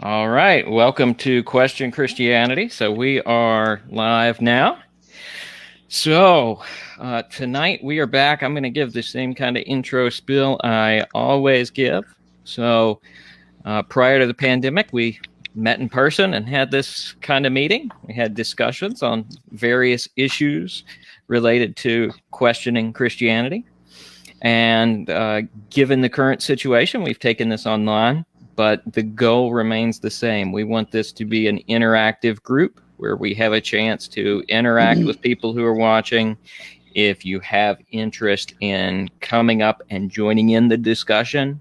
All right, welcome to Question Christianity. So we are live now. So tonight we are back. I'm going to give the same kind of intro spiel I always give. So prior to the pandemic, we met in person and had this kind of meeting. We had discussions on various issues related to questioning Christianity. And given the current situation, we've taken this online. But the goal remains the same. We want this to be an interactive group where we have a chance to interact with people who are watching. If you have interest in coming up and joining in the discussion,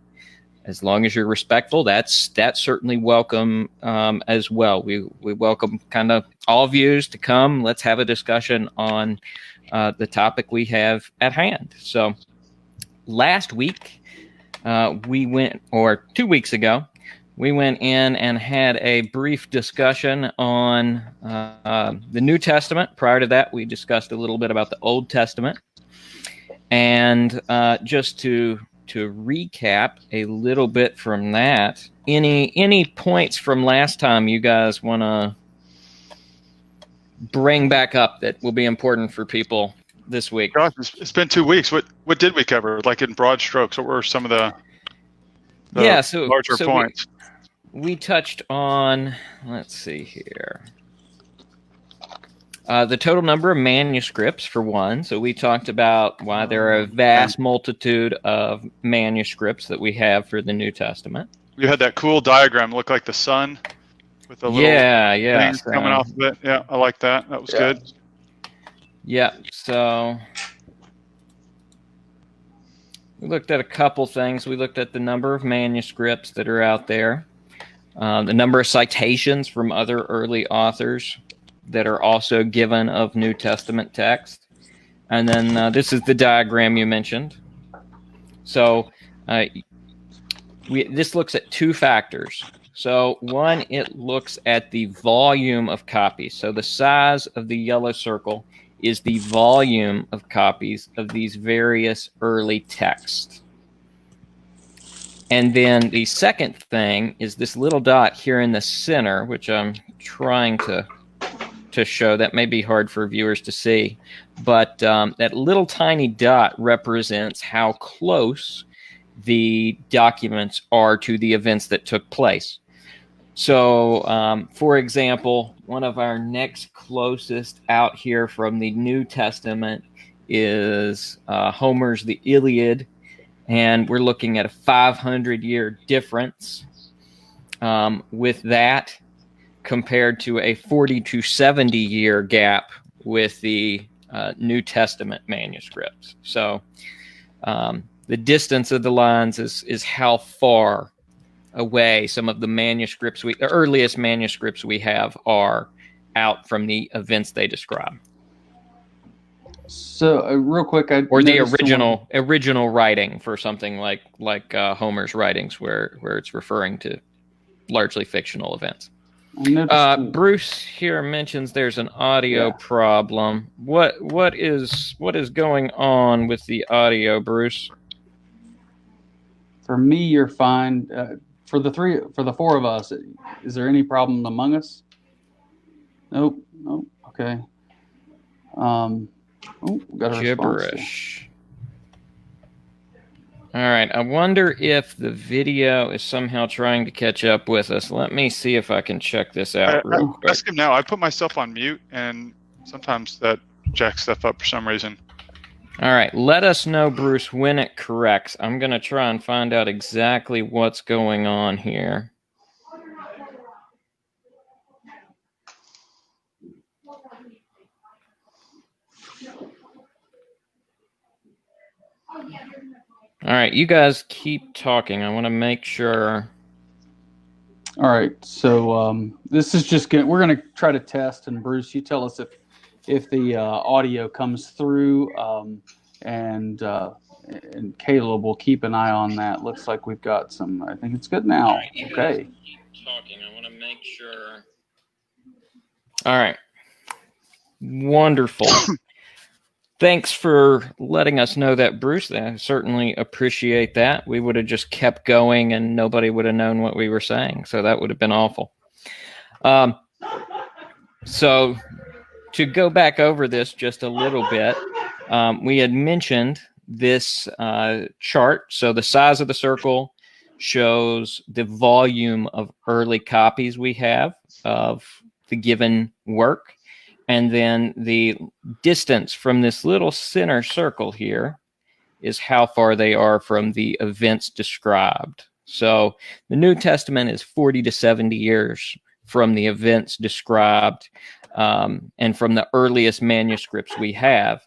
as long as you're respectful, that's certainly welcome as well. We welcome kind of all views to come. Let's have a discussion on the topic we have at hand. So last week, we went, or 2 weeks ago, we went in and had a brief discussion on the New Testament. Prior to that, we discussed a little bit about the Old Testament. And just to recap a little bit from that, any points from last time you guys want to bring back up that will be important for people this week? Gosh, it's been 2 weeks. What did we cover? Like in broad strokes, what were some of the larger points? We touched on, let's see here, the total number of manuscripts for one. So we talked about why there are a vast multitude of manuscripts that we have for the New Testament. You had that cool diagram, look like the sun with the little things coming off of it. Yeah, I like that. That was good. Yeah, so we looked at a couple things. We looked at the number of manuscripts that are out there, the number of citations from other early authors that are also given of New Testament text. And then this is the diagram you mentioned. So this looks at two factors. So one, it looks at the volume of copies. So the size of the yellow circle is the volume of copies of these various early texts. And then the second thing is this little dot here in the center, which I'm trying to show. That may be hard for viewers to see, but that little tiny dot represents how close the documents are to the events that took place. So, for example, one of our next closest out here from the New Testament is Homer's The Iliad, and we're looking at a 500-year difference with that compared to a 40 to 70-year gap with the New Testament manuscripts. So the distance of the lines is how far away some of the manuscripts, the earliest manuscripts we have, are out from the events they describe. So real quick, or the original writing for something like Homer's writings, where it's referring to largely fictional events. Bruce here mentions there's an audio problem. What is going on with the audio, Bruce? For me, you're fine. For the four of us, is there any problem among us? Nope. Okay. We got a gibberish. All right. I wonder if the video is somehow trying to catch up with us. Let me see if I can check this out real quick. Ask him now. I put myself on mute, and sometimes that jacks stuff up for some reason. All right. Let us know, Bruce, when it corrects. I'm going to try and find out exactly what's going on here. All right, you guys keep talking. I want to make sure. All right, so this is just we're going to try to test, and Bruce, you tell us if the audio comes through, and Caleb will keep an eye on that. Looks like we've got some. I think it's good now. Right, okay. Keep talking. I want to make sure. All right. Wonderful. Thanks for letting us know that, Bruce. I certainly appreciate that. We would have just kept going and nobody would have known what we were saying. So that would have been awful. So to go back over this just a little bit, we had mentioned this chart. So the size of the circle shows the volume of early copies we have of the given work. And then the distance from this little center circle here is how far they are from the events described. So the New Testament is 40 to 70 years from the events described and from the earliest manuscripts we have.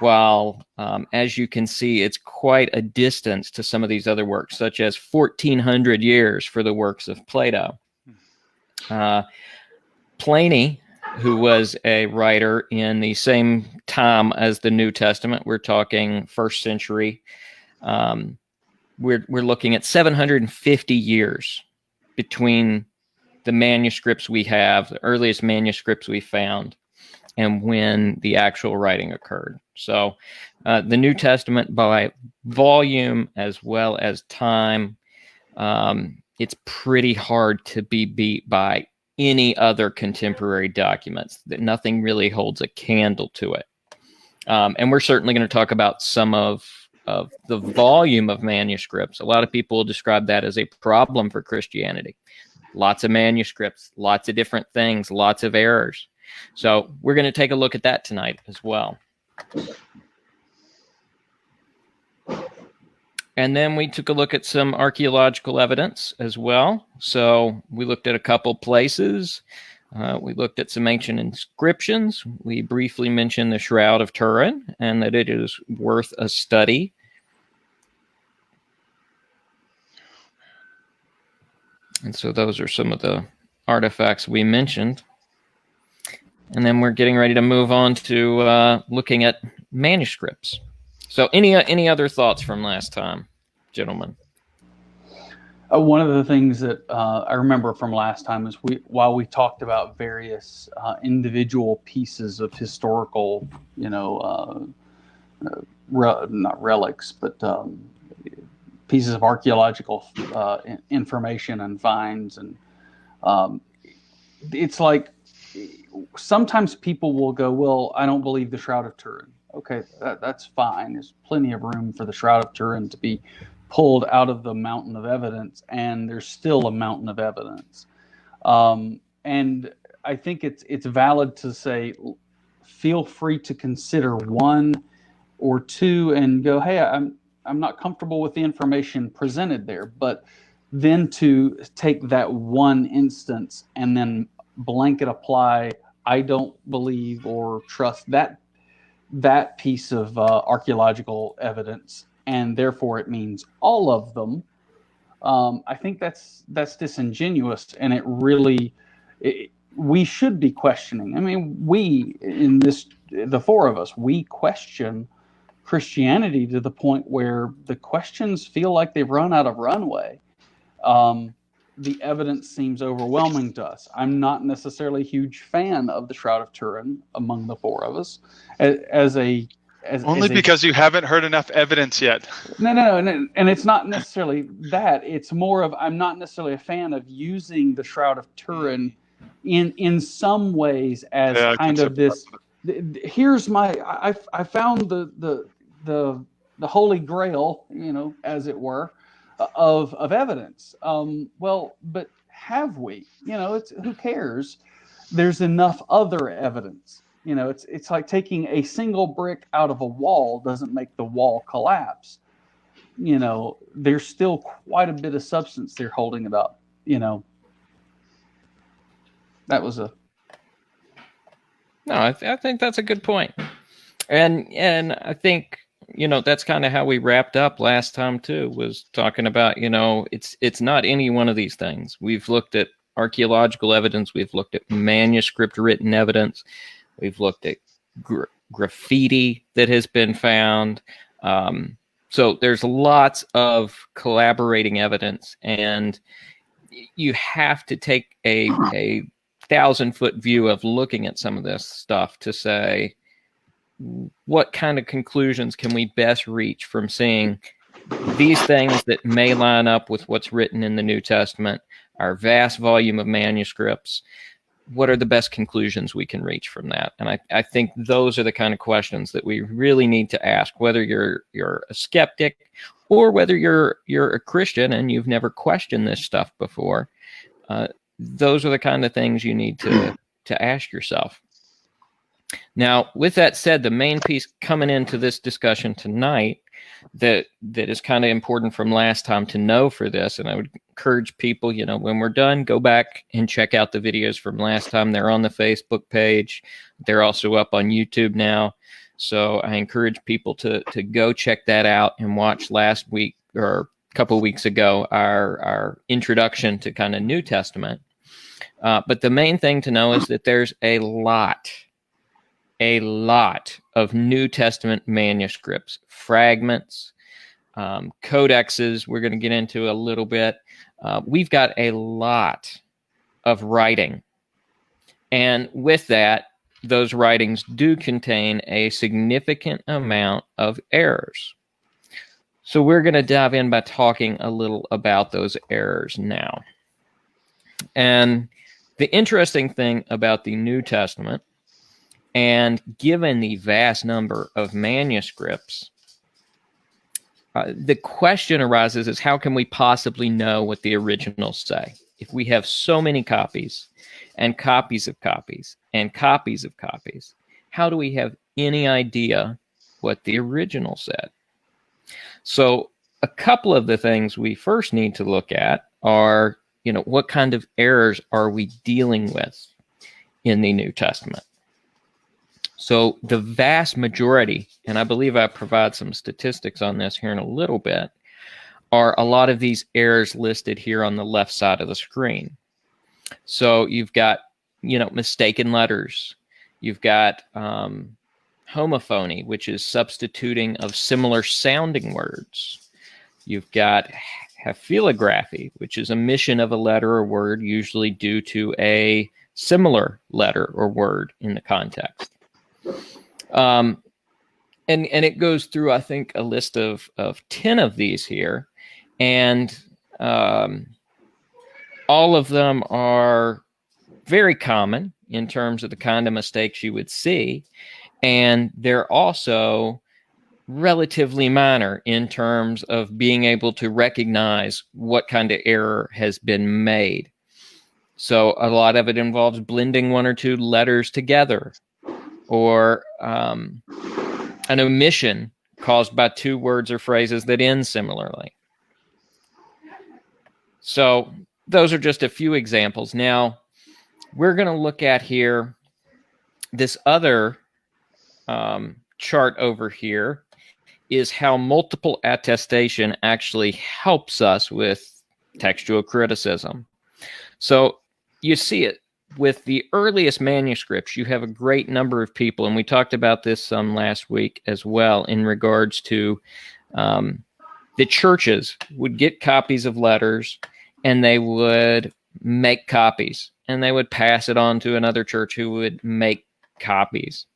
While, as you can see, it's quite a distance to some of these other works, such as 1,400 years for the works of Plato. Pliny, who was a writer in the same time as the New Testament, we're talking first century, we're looking at 750 years between the manuscripts we have, the earliest manuscripts we found, and when the actual writing occurred. So the New Testament, by volume as well as time, it's pretty hard to be beat by any other contemporary documents. That nothing really holds a candle to it. And we're certainly going to talk about some of the volume of manuscripts. A lot of people describe that as a problem for Christianity. Lots of manuscripts, lots of different things, lots of errors. So we're going to take a look at that tonight as well. And then we took a look at some archaeological evidence as well. So we looked at a couple places. We looked at some ancient inscriptions. We briefly mentioned the Shroud of Turin and that it is worth a study. And so those are some of the artifacts we mentioned. And then we're getting ready to move on to looking at manuscripts. So any other thoughts from last time, gentlemen? One of the things that I remember from last time is while we talked about various individual pieces of historical, not relics, but pieces of archaeological information and finds. And it's like sometimes people will go, well, I don't believe the Shroud of Turin. Okay, that's fine. There's plenty of room for the Shroud of Turin to be pulled out of the mountain of evidence, and there's still a mountain of evidence. And I think it's valid to say, feel free to consider one or two and go, hey, I'm not comfortable with the information presented there, but then to take that one instance and then blanket apply, I don't believe or trust that piece of archaeological evidence, and therefore it means all of them. I think that's disingenuous, and it really we should be questioning. I mean, the four of us, we question Christianity to the point where the questions feel like they've run out of runway. The evidence seems overwhelming to us. I'm not necessarily a huge fan of the Shroud of Turin among the four of us. Because you haven't heard enough evidence yet. No, and it's not necessarily that. It's more of I'm not necessarily a fan of using the Shroud of Turin in some ways as kind of this. Here's I found the Holy Grail, as it were, of evidence. Well, but have we? It's who cares? There's enough other evidence. It's like taking a single brick out of a wall doesn't make the wall collapse. There's still quite a bit of substance there holding it up. That was a. No, I think that's a good point, and I think that's kind of how we wrapped up last time too. Was talking about it's not any one of these things. We've looked at archaeological evidence. We've looked at manuscript written evidence. We've looked at graffiti that has been found. So there's lots of collaborating evidence, and you have to take a 1,000-foot view of looking at some of this stuff to say, what kind of conclusions can we best reach from seeing these things that may line up with what's written in the New Testament, our vast volume of manuscripts? What are the best conclusions we can reach from that? And I think those are the kind of questions that we really need to ask, whether you're a skeptic or whether you're a Christian and you've never questioned this stuff before. Those are the kind of things you need to ask yourself. Now, with that said, the main piece coming into this discussion tonight that is kind of important from last time to know for this, and I would encourage people, when we're done, go back and check out the videos from last time. They're on the Facebook page. They're also up on YouTube now. So I encourage people to go check that out and watch last week or a couple of weeks ago our introduction to kind of New Testament. But the main thing to know is that there's a lot of New Testament manuscripts, fragments, codexes we're going to get into a little bit. We've got a lot of writing. And with that, those writings do contain a significant amount of errors. So we're going to dive in by talking a little about those errors now. And the interesting thing about the New Testament, and given the vast number of manuscripts, the question arises is how can we possibly know what the originals say? If we have so many copies and copies of copies and copies of copies, how do we have any idea what the original said? So a couple of the things we first need to look at are, what kind of errors are we dealing with in the New Testament? So the vast majority, and I believe I provide some statistics on this here in a little bit, are a lot of these errors listed here on the left side of the screen. So you've got, mistaken letters. You've got homophony, which is substituting of similar sounding words. You've got haphilography, which is omission of a letter or word, usually due to a similar letter or word in the context. And it goes through, I think, a list of 10 of these here. And all of them are very common in terms of the kind of mistakes you would see. And they're also relatively minor in terms of being able to recognize what kind of error has been made. So a lot of it involves blending one or two letters together, or an omission caused by two words or phrases that end similarly. So those are just a few examples. Now, we're going to look at here this other chart over here is how multiple attestation actually helps us with textual criticism. So you see it. With the earliest manuscripts, you have a great number of people, and we talked about this some last week as well, in regards to the churches would get copies of letters, and they would make copies, and they would pass it on to another church who would make copies.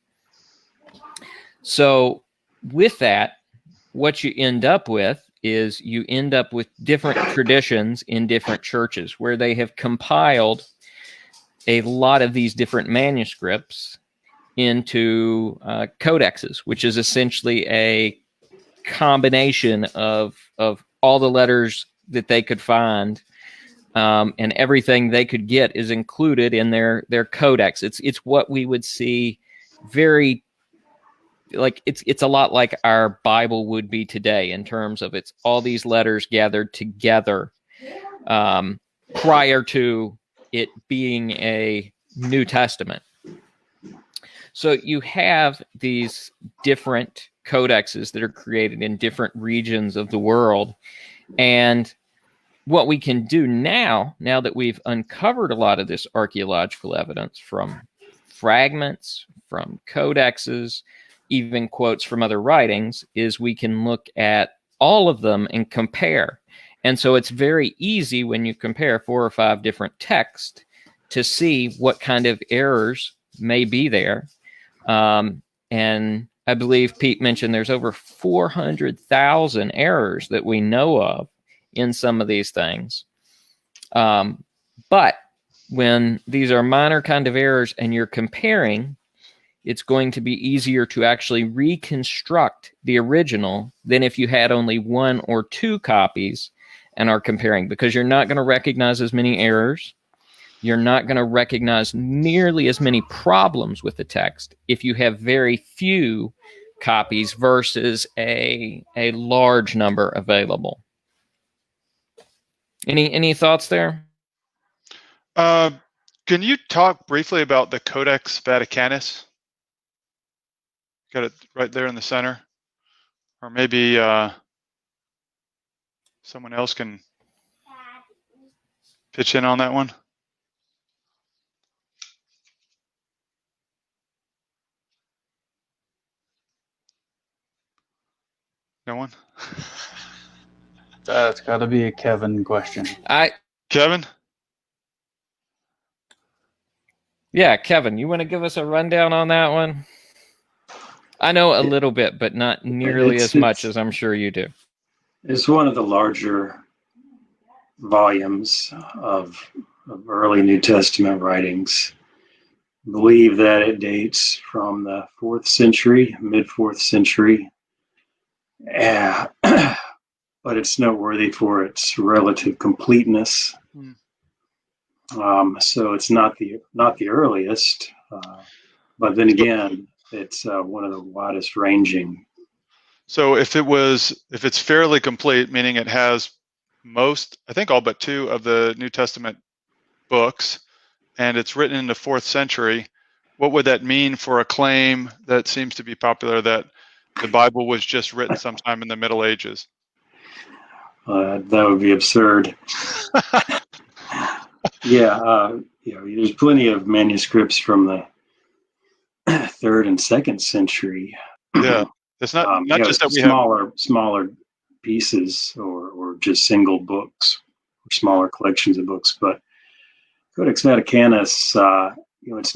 So with that, what you end up with is you end up with different traditions in different churches where they have compiled a lot of these different manuscripts into codexes, which is essentially a combination of all the letters that they could find, and everything they could get is included in their codex. It's what we would see very like it's a lot like our Bible would be today in terms of it's all these letters gathered together prior to it being a New Testament. So you have these different codexes that are created in different regions of the world. And what we can do now that we've uncovered a lot of this archaeological evidence from fragments, from codexes, even quotes from other writings, is we can look at all of them and compare. And so it's very easy when you compare 4 or 5 different texts to see what kind of errors may be there, and I believe Pete mentioned there's over 400,000 errors that we know of in some of these things. But when these are minor kind of errors and you're comparing, it's going to be easier to actually reconstruct the original than if you had only 1 or 2 copies and are comparing, because you're not going to recognize as many errors. You're not going to recognize nearly as many problems with the text if you have very few copies versus a large number available. Any thoughts there? Can you talk briefly about the Codex Vaticanus? Got it right there in the center, or maybe someone else can pitch in on that one. No one? That's got to be a Kevin question. Kevin? Yeah, Kevin, you want to give us a rundown on that one? I know a little bit, but not nearly as much as I'm sure you do. It's one of the larger volumes of early New Testament writings. I believe that it dates from the 4th century, mid-4th century. But it's noteworthy for its relative completeness. So it's not the earliest, but then again, it's one of the widest ranging. So if it's fairly complete, meaning it has most, I think all but 2 of the New Testament books, and it's written in the 4th century, what would that mean for a claim that seems to be popular that the Bible was just written sometime in the Middle Ages? That would be absurd. Yeah, there's plenty of manuscripts from the 3rd and 2nd century. Yeah, it's not just that we have smaller pieces or just single books or smaller collections of books, but Codex Vaticanus, it's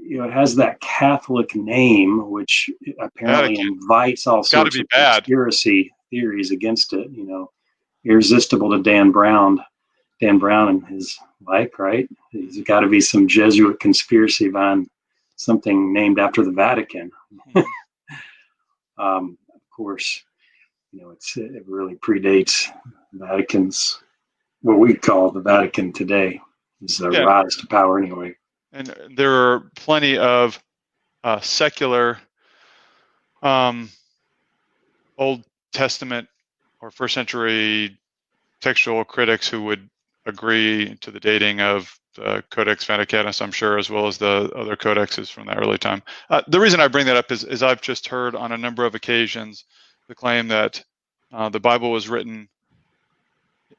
it has that Catholic name, which apparently invites all sorts of conspiracy theories against it. Irresistible to Dan Brown and his like, right? There's got to be some Jesuit conspiracy behind something named after the Vatican. Of course, it really predates Vatican's, what we call the Vatican today, is the rise to power anyway. And there are plenty of secular Old Testament or 1st century textual critics who would agree to the dating of the Codex Vaticanus, I'm sure, as well as the other codexes from that early time. The reason I bring that up is I've just heard on a number of occasions the claim that the Bible was written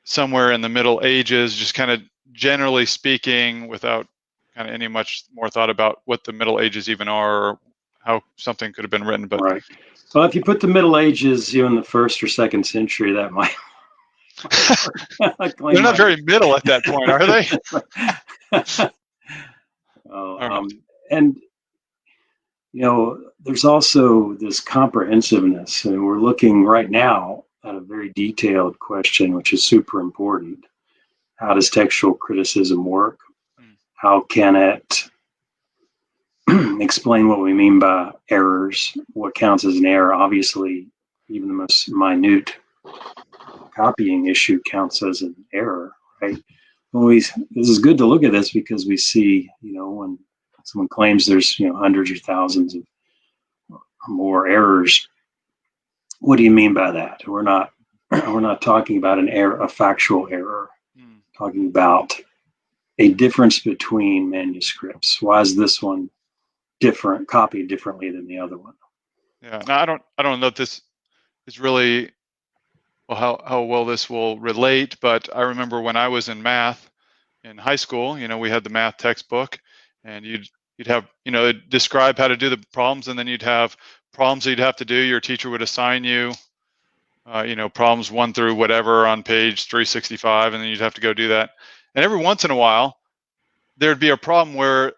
somewhere in the Middle Ages, just kind of generally speaking, without kind of any much more thought about what the Middle Ages even are or how something could have been written. But right. Well, if you put the Middle Ages in the 1st or 2nd century, that might. They're not very middle at that point, are they? And there's also this comprehensiveness, and we're looking right now at a very detailed question, which is super important. How does textual criticism work? How can it explain what we mean by errors? What counts as an error? Obviously, even the most minute copying issue counts as an error, right? This is good to look at this because we see, when someone claims there's, hundreds or thousands of more errors, what do you mean by that? We're not talking about an error, a factual error. Talking about a difference between manuscripts. Why is this one different, copied differently than the other one? Yeah, now I don't know if this is really how well this will relate, but I remember when I was in math in high school, we had the math textbook, and you'd have, describe how to do the problems, and then you'd have problems that you'd have to do. Your teacher would assign you, problems 1 through whatever on page 365, and then you'd have to go do that. And every once in a while, there'd be a problem where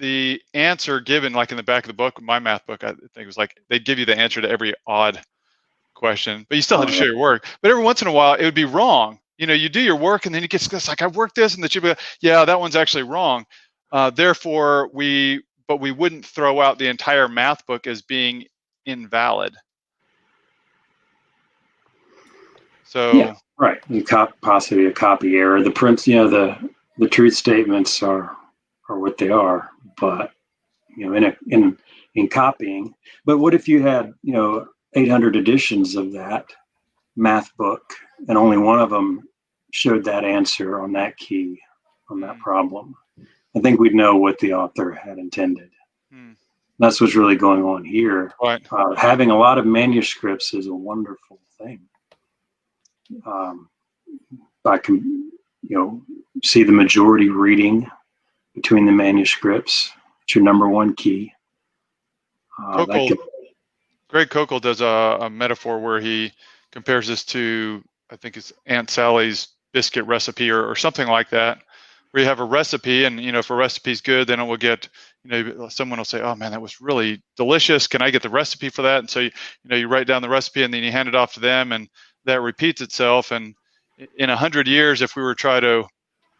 the answer given, like in the back of the book, my math book, I think it was like they'd give you the answer to every odd question, but you still had to show your work. But every once in a while, it would be wrong. You know, you do your work, and then you get this like, I worked this, and the should be, yeah, that one's actually wrong. Therefore, we wouldn't throw out the entire math book as being invalid. So yeah, right, possibly a copy error. The prints, you know, the truth statements are what they are, but you know, in copying. But what if you had, you know, 800 editions of that math book, and only one of them showed that answer on that key, on that problem? I think we'd know what the author had intended. That's what's really going on here. Right. Having a lot of manuscripts is a wonderful thing. I can, you know, see the majority reading between the manuscripts. It's your number one key. Greg Kokel does a metaphor where he compares this to, I think it's Aunt Sally's biscuit recipe or something like that, where you have a recipe, and you know, if a recipe's good, then it will get, you know, someone will say, oh man, that was really delicious, can I get the recipe for that? And so you write down the recipe, and then you hand it off to them, and that repeats itself. And in 100 years, if we were trying to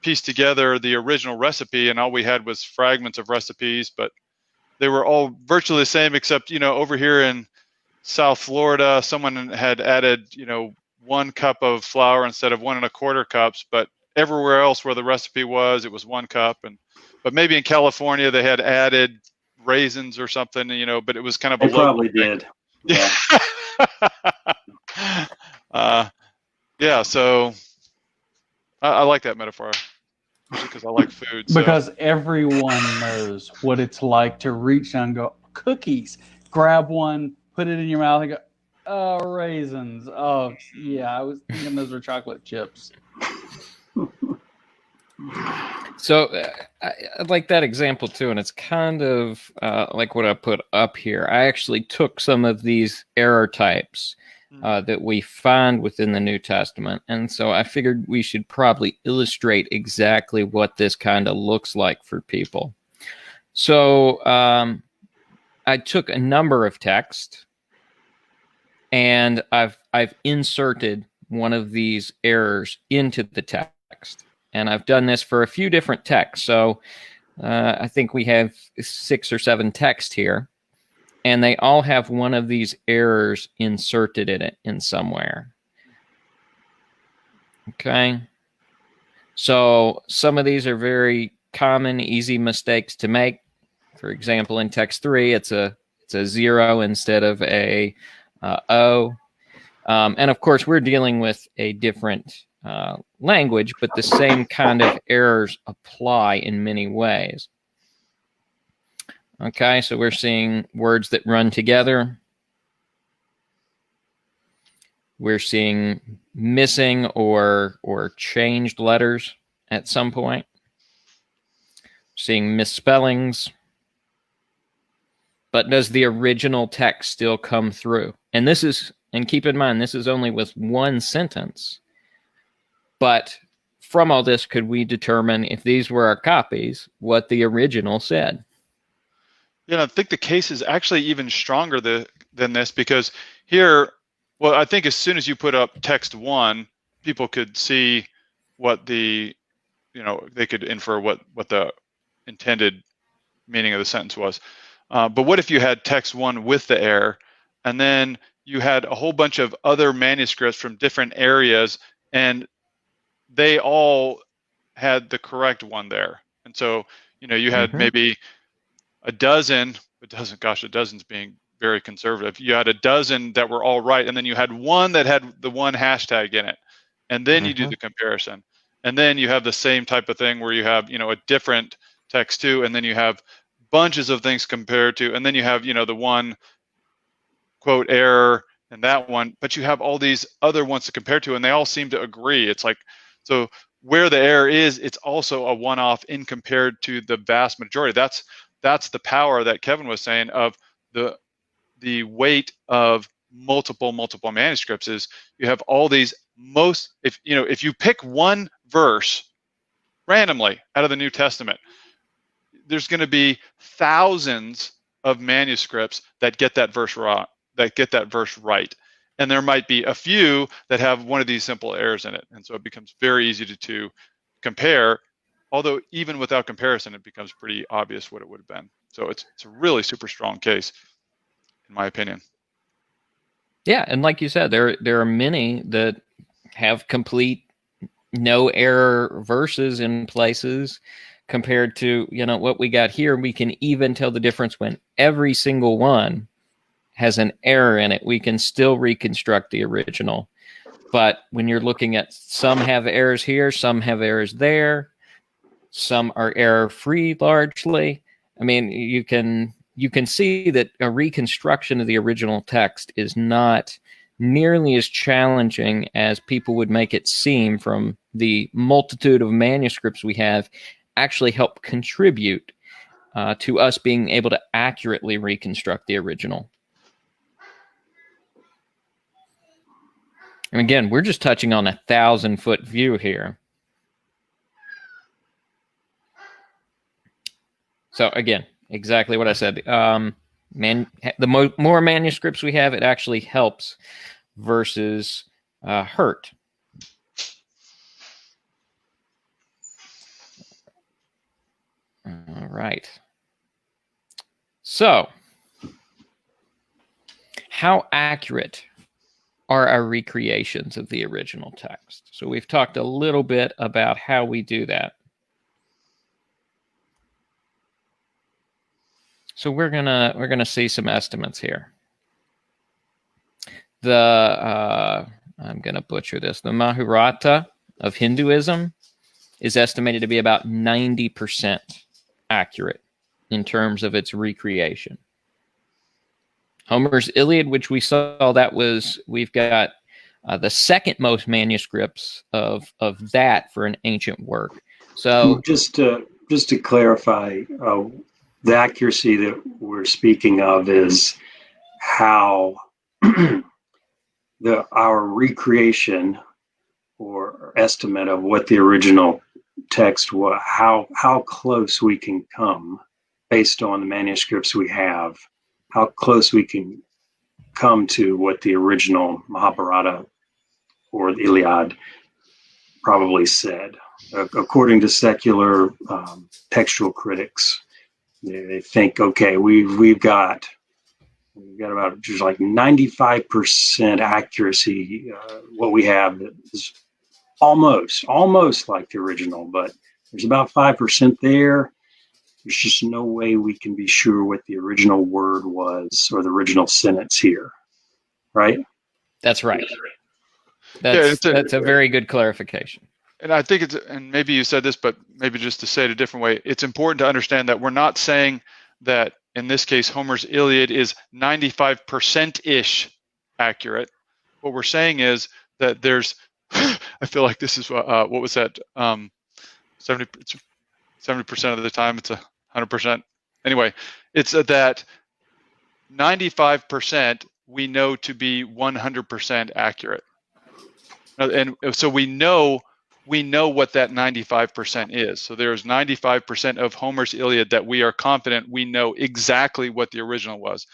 piece together the original recipe, and all we had was fragments of recipes, but they were all virtually the same, except, you know, over here in South Florida, someone had added, you know, 1 cup of flour instead of 1 1/4 cups, but everywhere else where the recipe was, it was 1 cup. But maybe in California they had added raisins or something, you know, but it was kind of a They probably did. Yeah. Yeah. So I like that metaphor because I like food. So. Because everyone knows what it's like to reach down and go, cookies, grab one, put it in your mouth, and go, oh, raisins. Oh, yeah, I was thinking those were chocolate chips. So I like that example too, and it's kind of like what I put up here. I actually took some of these error types that we find within the New Testament, and so I figured we should probably illustrate exactly what this kind of looks like for people. So I took a number of texts, and I've inserted one of these errors into the text. And I've done this for a few different texts. So I think we have 6 or 7 texts here. And they all have one of these errors inserted in it in somewhere. Okay. So some of these are very common, easy mistakes to make. For example, in text 3, it's a 0 instead of a O. And of course, we're dealing with a different language, but the same kind of errors apply in many ways. Okay, so we're seeing words that run together. We're seeing missing or changed letters at some point. Seeing misspellings. But does the original text still come through? And this is, and keep in mind, this is only with one sentence. But from all this, could we determine if these were our copies, what the original said? Yeah, I think the case is actually even stronger than this, because here, well, I think as soon as you put up text 1, people could see what the, you know, they could infer what the intended meaning of the sentence was. But what if you had text 1 with the error, and then you had a whole bunch of other manuscripts from different areas, and they all had the correct one there? And so, you know, you had maybe a dozen's being very conservative. You had a dozen that were all right, and then you had one that had the one hashtag in it. And then you do the comparison. And then you have the same type of thing where you have, you know, a different text 2, and then you have bunches of things compared to, and then you have, you know, the one quote error and that one, but you have all these other ones to compare to, and they all seem to agree. It's like, so where the error is, it's also a one-off in compared to the vast majority. That's the power that Kevin was saying of the weight of multiple manuscripts. Is you have all these if you pick one verse randomly out of the New Testament, there's going to be thousands of manuscripts that get that verse right, and there might be a few that have one of these simple errors in it, and so it becomes very easy to compare. Although even without comparison, it becomes pretty obvious what it would have been. So it's a really super strong case, in my opinion. Yeah, and like you said, there are many that have complete no error verses in places compared to, you know, what we got here. We can even tell the difference when every single one has an error in it. We can still reconstruct the original. But when you're looking at some have errors here, some have errors there, some are error-free largely. I mean, you can see that a reconstruction of the original text is not nearly as challenging as people would make it seem from the multitude of manuscripts we have actually help contribute to us being able to accurately reconstruct the original. And again, we're just touching on 1,000-foot view here. So again, exactly what I said. The more manuscripts we have, it actually helps versus hurt. All right. So, how accurate are our recreations of the original text? So we've talked a little bit about how we do that. So we're gonna see some estimates here. I'm gonna butcher this. The Mahabharata of Hinduism is estimated to be about 90% accurate in terms of its recreation. Homer's Iliad, which we saw, we've got the second most manuscripts of that for an ancient work. So just to clarify, the accuracy that we're speaking of is how our recreation or estimate of what the original text was, how close we can come based on the manuscripts we have, how close we can come to what the original Mahabharata or the Iliad probably said. According to secular textual critics, they think, okay, we've got about just like 95% accuracy. What we have is almost like the original, but there's about 5% there. There's just no way we can be sure what the original word was or the original sentence here, right? That's right. That's a very good clarification. And I think and maybe you said this, but maybe just to say it a different way, it's important to understand that we're not saying that in this case, Homer's Iliad is 95%-ish accurate. What we're saying is that there's, I feel like this is, what was that? 70% of the time, it's 100%. Anyway, it's that 95% we know to be 100% accurate. And so we know what that 95% is. So there's 95% of Homer's Iliad that we are confident we know exactly what the original was.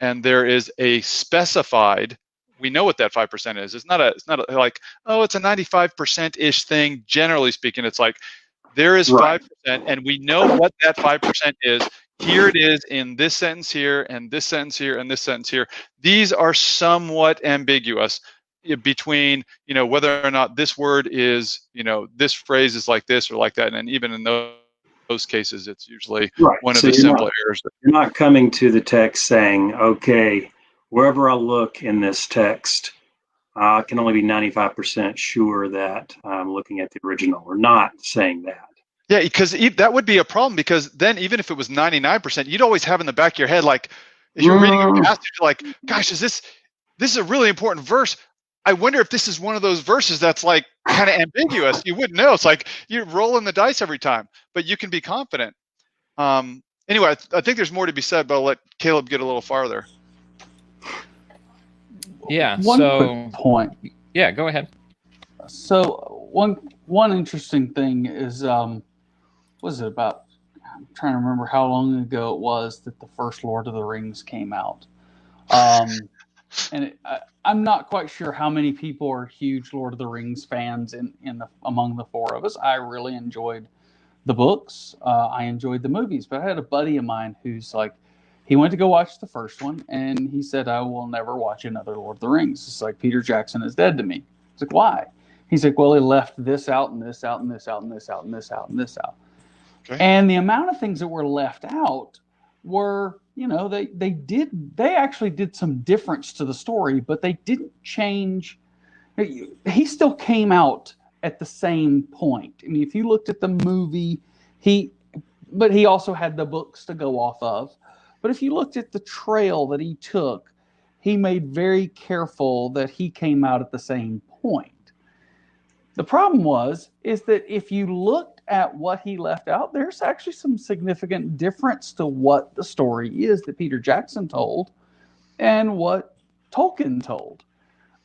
And there is a specified, we know what that 5% is. It's not like, oh, it's a 95%-ish thing. Generally speaking, it's like there is 5%, and we know what that 5% is. Here it is in this sentence here, and this sentence here, and this sentence here. These are somewhat ambiguous between, whether or not this word is, this phrase is like this or like that. And even in those cases, it's usually one of the simple errors. You're not coming to the text saying, okay, wherever I look in this text, I can only be 95% sure that I'm looking at the original. We're not saying that. Yeah, because that would be a problem, because then even if it was 99%, you'd always have in the back of your head, like, as you're reading a passage, you're like, gosh, this is a really important verse. I wonder if this is one of those verses that's like kind of ambiguous. You wouldn't know. It's like you're rolling the dice every time, but you can be confident. Anyway, I think there's more to be said, but I'll let Caleb get a little farther. Yeah. One quick point. Yeah, go ahead. So one interesting thing is, was it about I'm trying to remember how long ago it was that the first Lord of the Rings came out. And I'm not quite sure how many people are huge Lord of the Rings fans among the four of us. I really enjoyed the books. I enjoyed the movies, but I had a buddy of mine who's like, he went to go watch the first one, and he said, "I will never watch another Lord of the Rings. It's like Peter Jackson is dead to me." It's like, why? He's like, "Well, he left this out and this out and this out and this out and this out and this out." Okay. And the amount of things that were left out were, they actually did some difference to the story, but they didn't change. He still came out at the same point. I mean, if you looked at the movie, but he also had the books to go off of. But if you looked at the trail that he took, he made very careful that he came out at the same point. The problem is that if you looked at what he left out, there's actually some significant difference to what the story is that Peter Jackson told and what Tolkien told.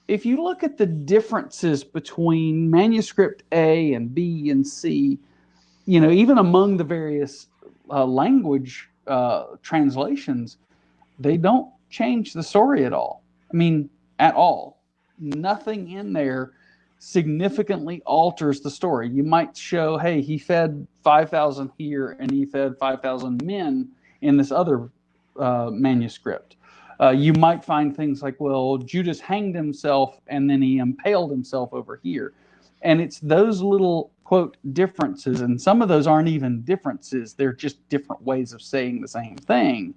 If you look at the differences between manuscript A and B and C, even among the various language translations, they don't change the story at all. I mean, at all. Nothing in there significantly alters the story. You might show, hey, he fed 5,000 here and he fed 5,000 men in this other manuscript. You might find things like, well, Judas hanged himself and then he impaled himself over here. And it's those little, quote, differences, and some of those aren't even differences. They're just different ways of saying the same thing.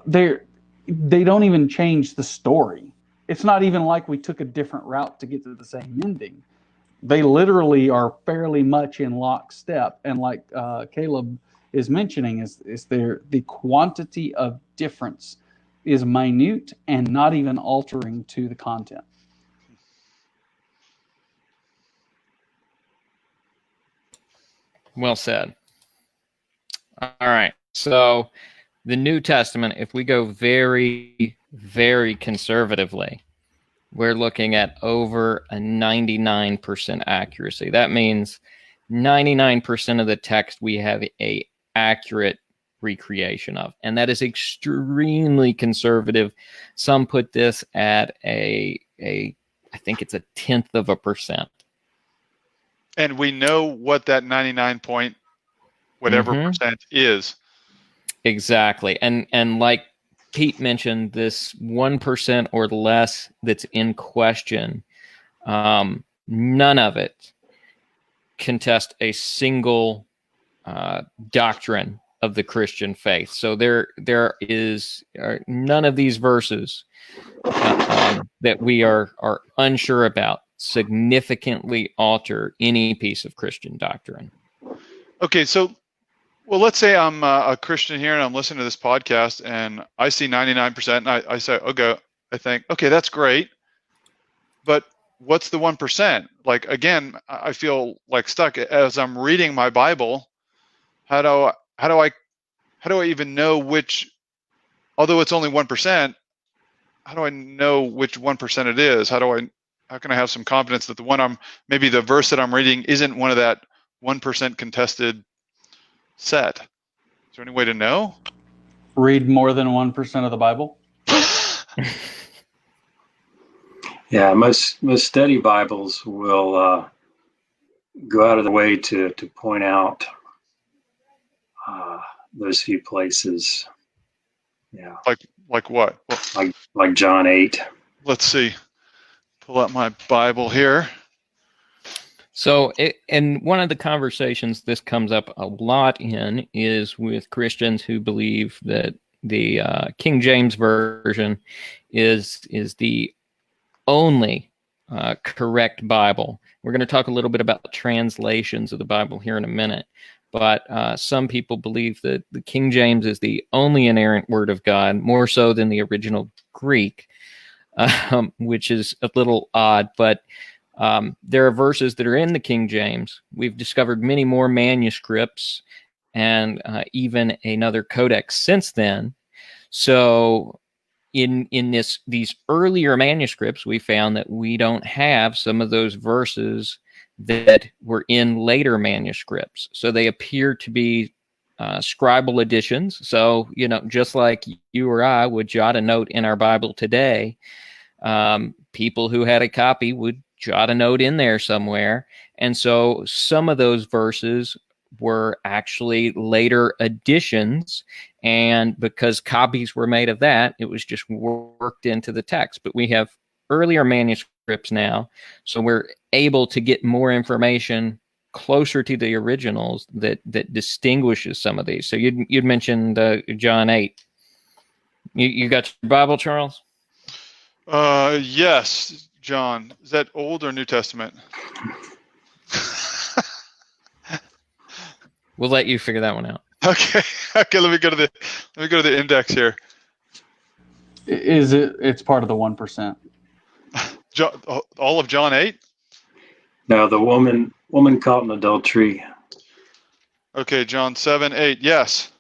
They don't even change the story. It's not even like we took a different route to get to the same ending. They literally are fairly much in lockstep. And like Caleb is mentioning, is the quantity of difference is minute and not even altering to the content. Well said. All right. So the New Testament, if we go very, very conservatively, we're looking at over a 99% accuracy. That means 99% of the text we have a accurate recreation of, and that is extremely conservative. Some put this at I think it's 0.1%. And we know what that 99 point whatever percent is. Exactly. And like Pete mentioned, this 1% or less that's in question, none of it contest a single doctrine of the Christian faith. So there is none of these verses that we are unsure about significantly alter any piece of Christian doctrine. Okay, so well, let's say I'm a Christian here and I'm listening to this podcast and I see 99% and I say, okay, I think, okay, that's great. But what's the 1%? Like, again, I feel like stuck as I'm reading my Bible. How do I even know which, although it's only 1%, how do I know which 1% it is? How can I have some confidence that maybe the verse that I'm reading isn't one of that 1% contested set? Is there any way to know? Read more than 1% of the Bible? Yeah, most study Bibles will go out of the way to point out those few places. Yeah. Like what? Like John 8. Let's see. Pull out my Bible here. So, and one of the conversations this comes up a lot in is with Christians who believe that the King James Version is the only correct Bible. We're going to talk a little bit about translations of the Bible here in a minute, but some people believe that the King James is the only inerrant word of God, more so than the original Greek, which is a little odd, but there are verses that are in the King James. We've discovered many more manuscripts and even another codex since then. So in these earlier manuscripts, we found that we don't have some of those verses that were in later manuscripts. So they appear to be scribal editions. So, just like you or I would jot a note in our Bible today, people who had a copy would jot a note in there somewhere. And so some of those verses were actually later additions. And because copies were made of that, it was just worked into the text. But we have earlier manuscripts now, so we're able to get more information closer to the originals that distinguishes some of these. So you'd mentioned John 8. You got your Bible, Charles? Yes, John. Is that Old or New Testament? We'll let you figure that one out. Okay. Let me go to the index here. It's part of the 1%. All of John 8? No, the woman caught in adultery. Okay, John 7, 8. Yes.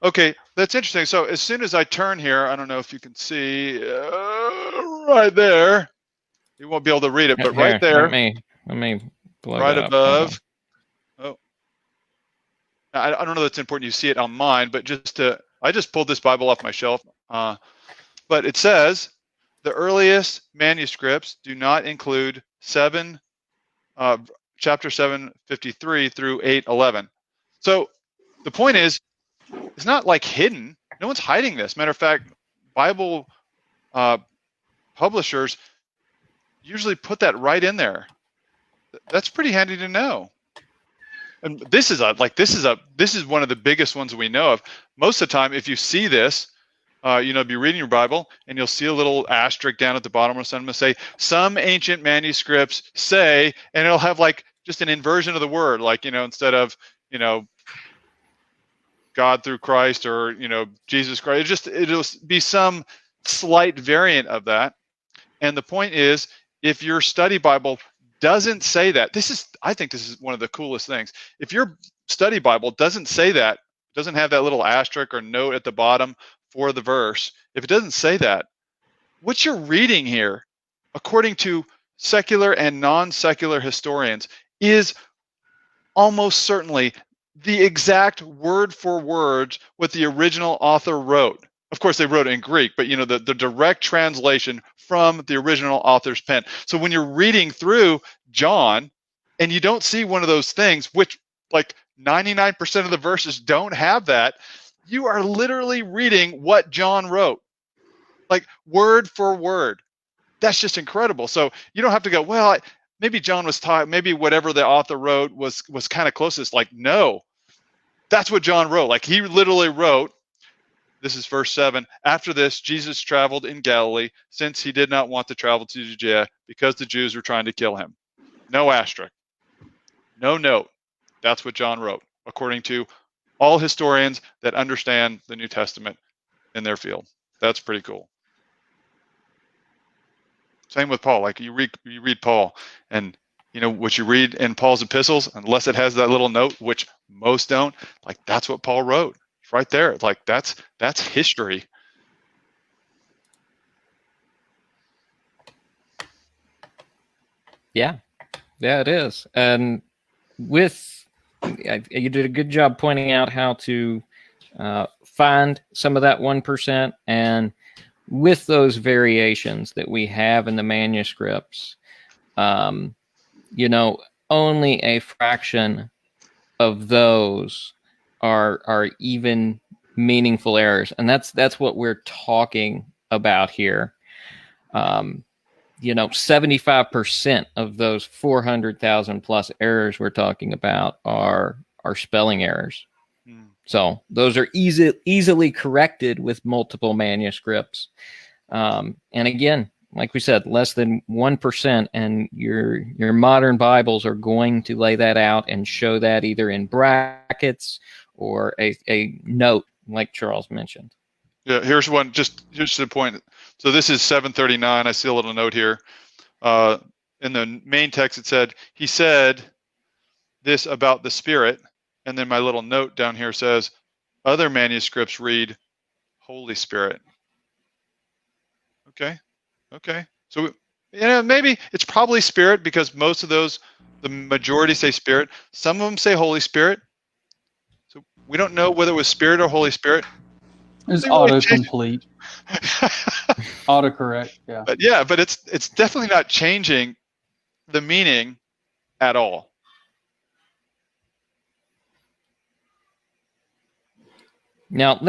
Okay, that's interesting. So as soon as I turn here, I don't know if you can see right there. You won't be able to read it, but Here, right there, let me blow right that up. above. Oh, I don't know that's important. You see it on mine, but I just pulled this Bible off my shelf. But it says the earliest manuscripts do not include chapter 7:53 through 8:11. So the point is, it's not like hidden. No one's hiding this. Matter of fact, Bible publishers usually put that right in there. That's pretty handy to know. And this is one of the biggest ones we know of. Most of the time, if you see this, be reading your Bible and you'll see a little asterisk down at the bottom or something to say some ancient manuscripts say, and it'll have like just an inversion of the word, like instead of God through Christ or Jesus Christ, it'll be some slight variant of that. And the point is, if your study Bible doesn't say that, I think this is one of the coolest things. If your study Bible doesn't say that, doesn't have that little asterisk or note at the bottom for the verse, if it doesn't say that, what you're reading here, according to secular and non-secular historians, is almost certainly the exact word for word what the original author wrote. Of course, they wrote it in Greek, but the direct translation from the original author's pen. So when you're reading through John and you don't see one of those things, which like 99% of the verses don't have that, you are literally reading what John wrote, like word for word. That's just incredible. So you don't have to go, well, maybe John was taught, maybe whatever the author wrote was kind of closest. Like, no, that's what John wrote. Like he literally wrote, this is verse 7, after this, Jesus traveled in Galilee since he did not want to travel to Judea because the Jews were trying to kill him. No asterisk, no note. That's what John wrote, according to all historians that understand the New Testament in their field. That's pretty cool. Same with Paul. Like you read Paul, and what you read in Paul's epistles, unless it has that little note, which most don't, like that's what Paul wrote. It's right there. Like that's history. Yeah, it is. And you did a good job pointing out how to find some of that 1%, and with those variations that we have in the manuscripts, only a fraction of those are even meaningful errors, and that's what we're talking about here. 75% of those 400,000 plus errors we're talking about are spelling errors. So those are easily corrected with multiple manuscripts. And again, like we said, less than 1%, and your modern Bibles are going to lay that out and show that either in brackets or a note, like Charles mentioned. Yeah, here's the point. So this is 739. I see a little note here. In the main text, it said, he said this about the Spirit. And then my little note down here says, other manuscripts read Holy Spirit. Okay. So, maybe it's probably Spirit because most of those, the majority say Spirit. Some of them say Holy Spirit. So We don't know whether it was Spirit or Holy Spirit. It's They really autocomplete, autocorrect. Yeah. But yeah, but it's definitely not changing the meaning at all. Now,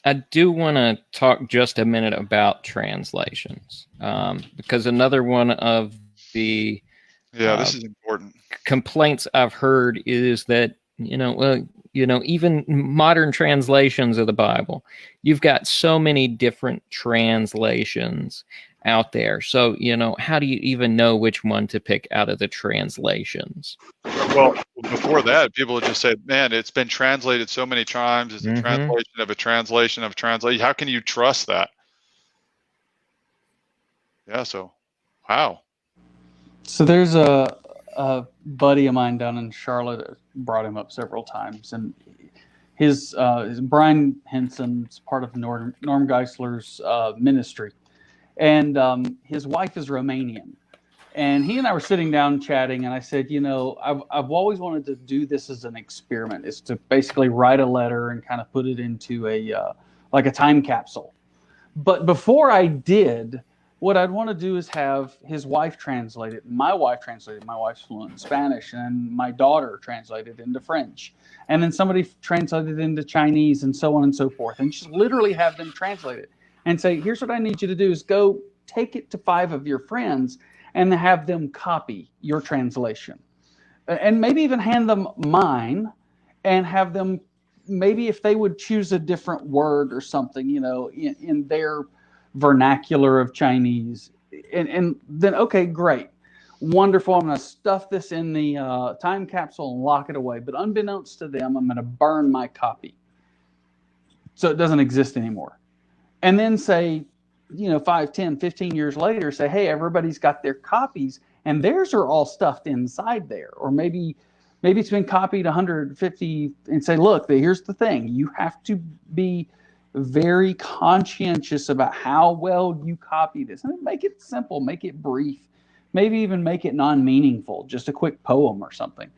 I do want to talk just a minute about translations, because another one of the This is important. complaints I've heard is that, even modern translations of the Bible, you've got so many different translations out there. So, how do you even know which one to pick out of the translations? Well, before that, people would just say, man, it's been translated so many times. It's a translation of a translation of a translation. How can you trust that? Yeah, so, wow. So there's a buddy of mine down in Charlotte, brought him up several times, and his Brian Henson's part of Norm Geisler's ministry, and his wife is Romanian, and he and I were sitting down chatting, and I said, I've always wanted to do this as an experiment, is to basically write a letter and kind of put it into a like a time capsule. But before I did, what I'd want to do is have his wife translate it, my wife translate it. My wife's fluent in Spanish, and my daughter translated into French, and then somebody translated into Chinese, and so on and so forth, and just literally have them translate it and say, here's what I need you to do is go take it to 5 of your friends and have them copy your translation, and maybe even hand them mine and have them, maybe if they would choose a different word or something, in their vernacular of Chinese, and then, okay, great, wonderful, I'm going to stuff this in the time capsule and lock it away, but unbeknownst to them, I'm going to burn my copy so it doesn't exist anymore. And then say, 5, 10, 15 years later, say, hey, everybody's got their copies and theirs are all stuffed inside there. Or maybe it's been copied 150, and say, look, here's the thing, you have to be very conscientious about how well you copy this, and make it simple, make it brief, maybe even make it non-meaningful, just a quick poem or something,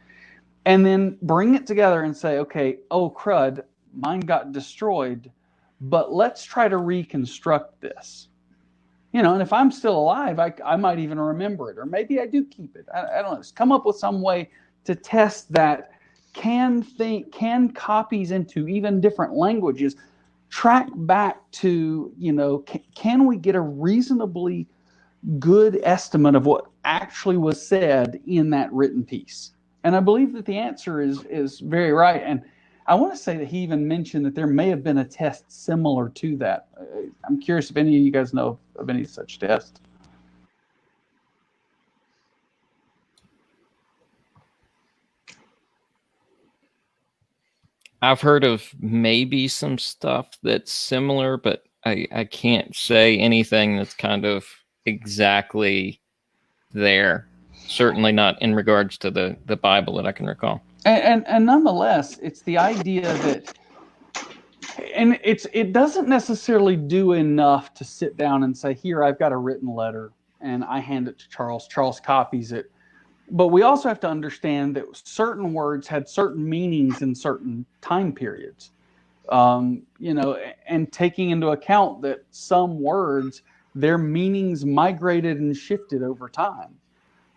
and then bring it together and say, okay, oh crud, mine got destroyed, but let's try to reconstruct this. And if I'm still alive, I might even remember it, or maybe I do keep it. I don't know. Just come up with some way to test that. Can copies into even different languages track back to, can we get a reasonably good estimate of what actually was said in that written piece? And I believe that the answer is very right. And I want to say that he even mentioned that there may have been a test similar to that. I'm curious if any of you guys know of any such test. I've heard of maybe some stuff that's similar, but I can't say anything that's kind of exactly there. Certainly not in regards to the Bible that I can recall. And nonetheless, it's the idea that, and it doesn't necessarily do enough to sit down and say, here, I've got a written letter, and I hand it to Charles. Charles copies it. But we also have to understand that certain words had certain meanings in certain time periods, and taking into account that some words, their meanings migrated and shifted over time.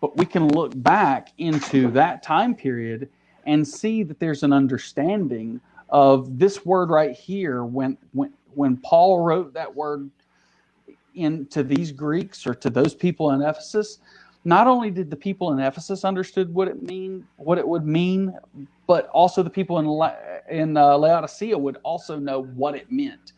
But we can look back into that time period and see that there's an understanding of this word right here. When Paul wrote that word into these Greeks or to those people in Ephesus, not only did the people in Ephesus understood what it would mean, but also the people in Laodicea would also know what it meant,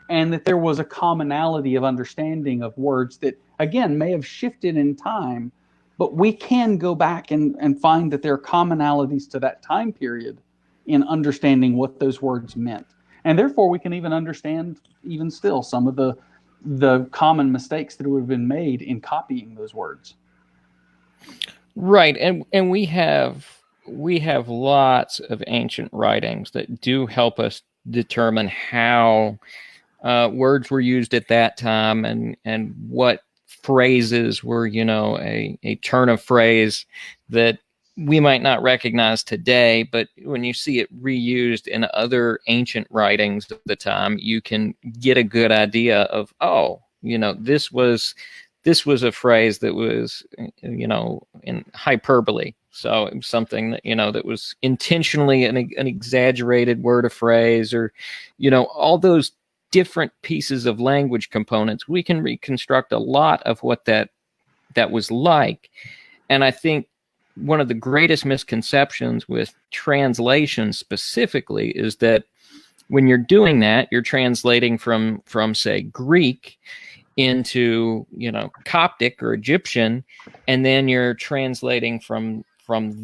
and that there was a commonality of understanding of words that, again, may have shifted in time, but we can go back and find that there are commonalities to that time period in understanding what those words meant. And therefore, we can even understand, even still, some of the common mistakes that would have been made in copying those words. Right, and we have lots of ancient writings that do help us determine how words were used at that time, and what phrases were, a turn of phrase that we might not recognize today, but when you see it reused in other ancient writings of the time, you can get a good idea of, oh, this was a phrase that was, in hyperbole. So it was something that, that was intentionally an exaggerated word or phrase, or, all those different pieces of language components. We can reconstruct a lot of what that was like. And I think one of the greatest misconceptions with translation specifically is that when you're doing that, you're translating from say, Greek into, Coptic or Egyptian, and then you're translating from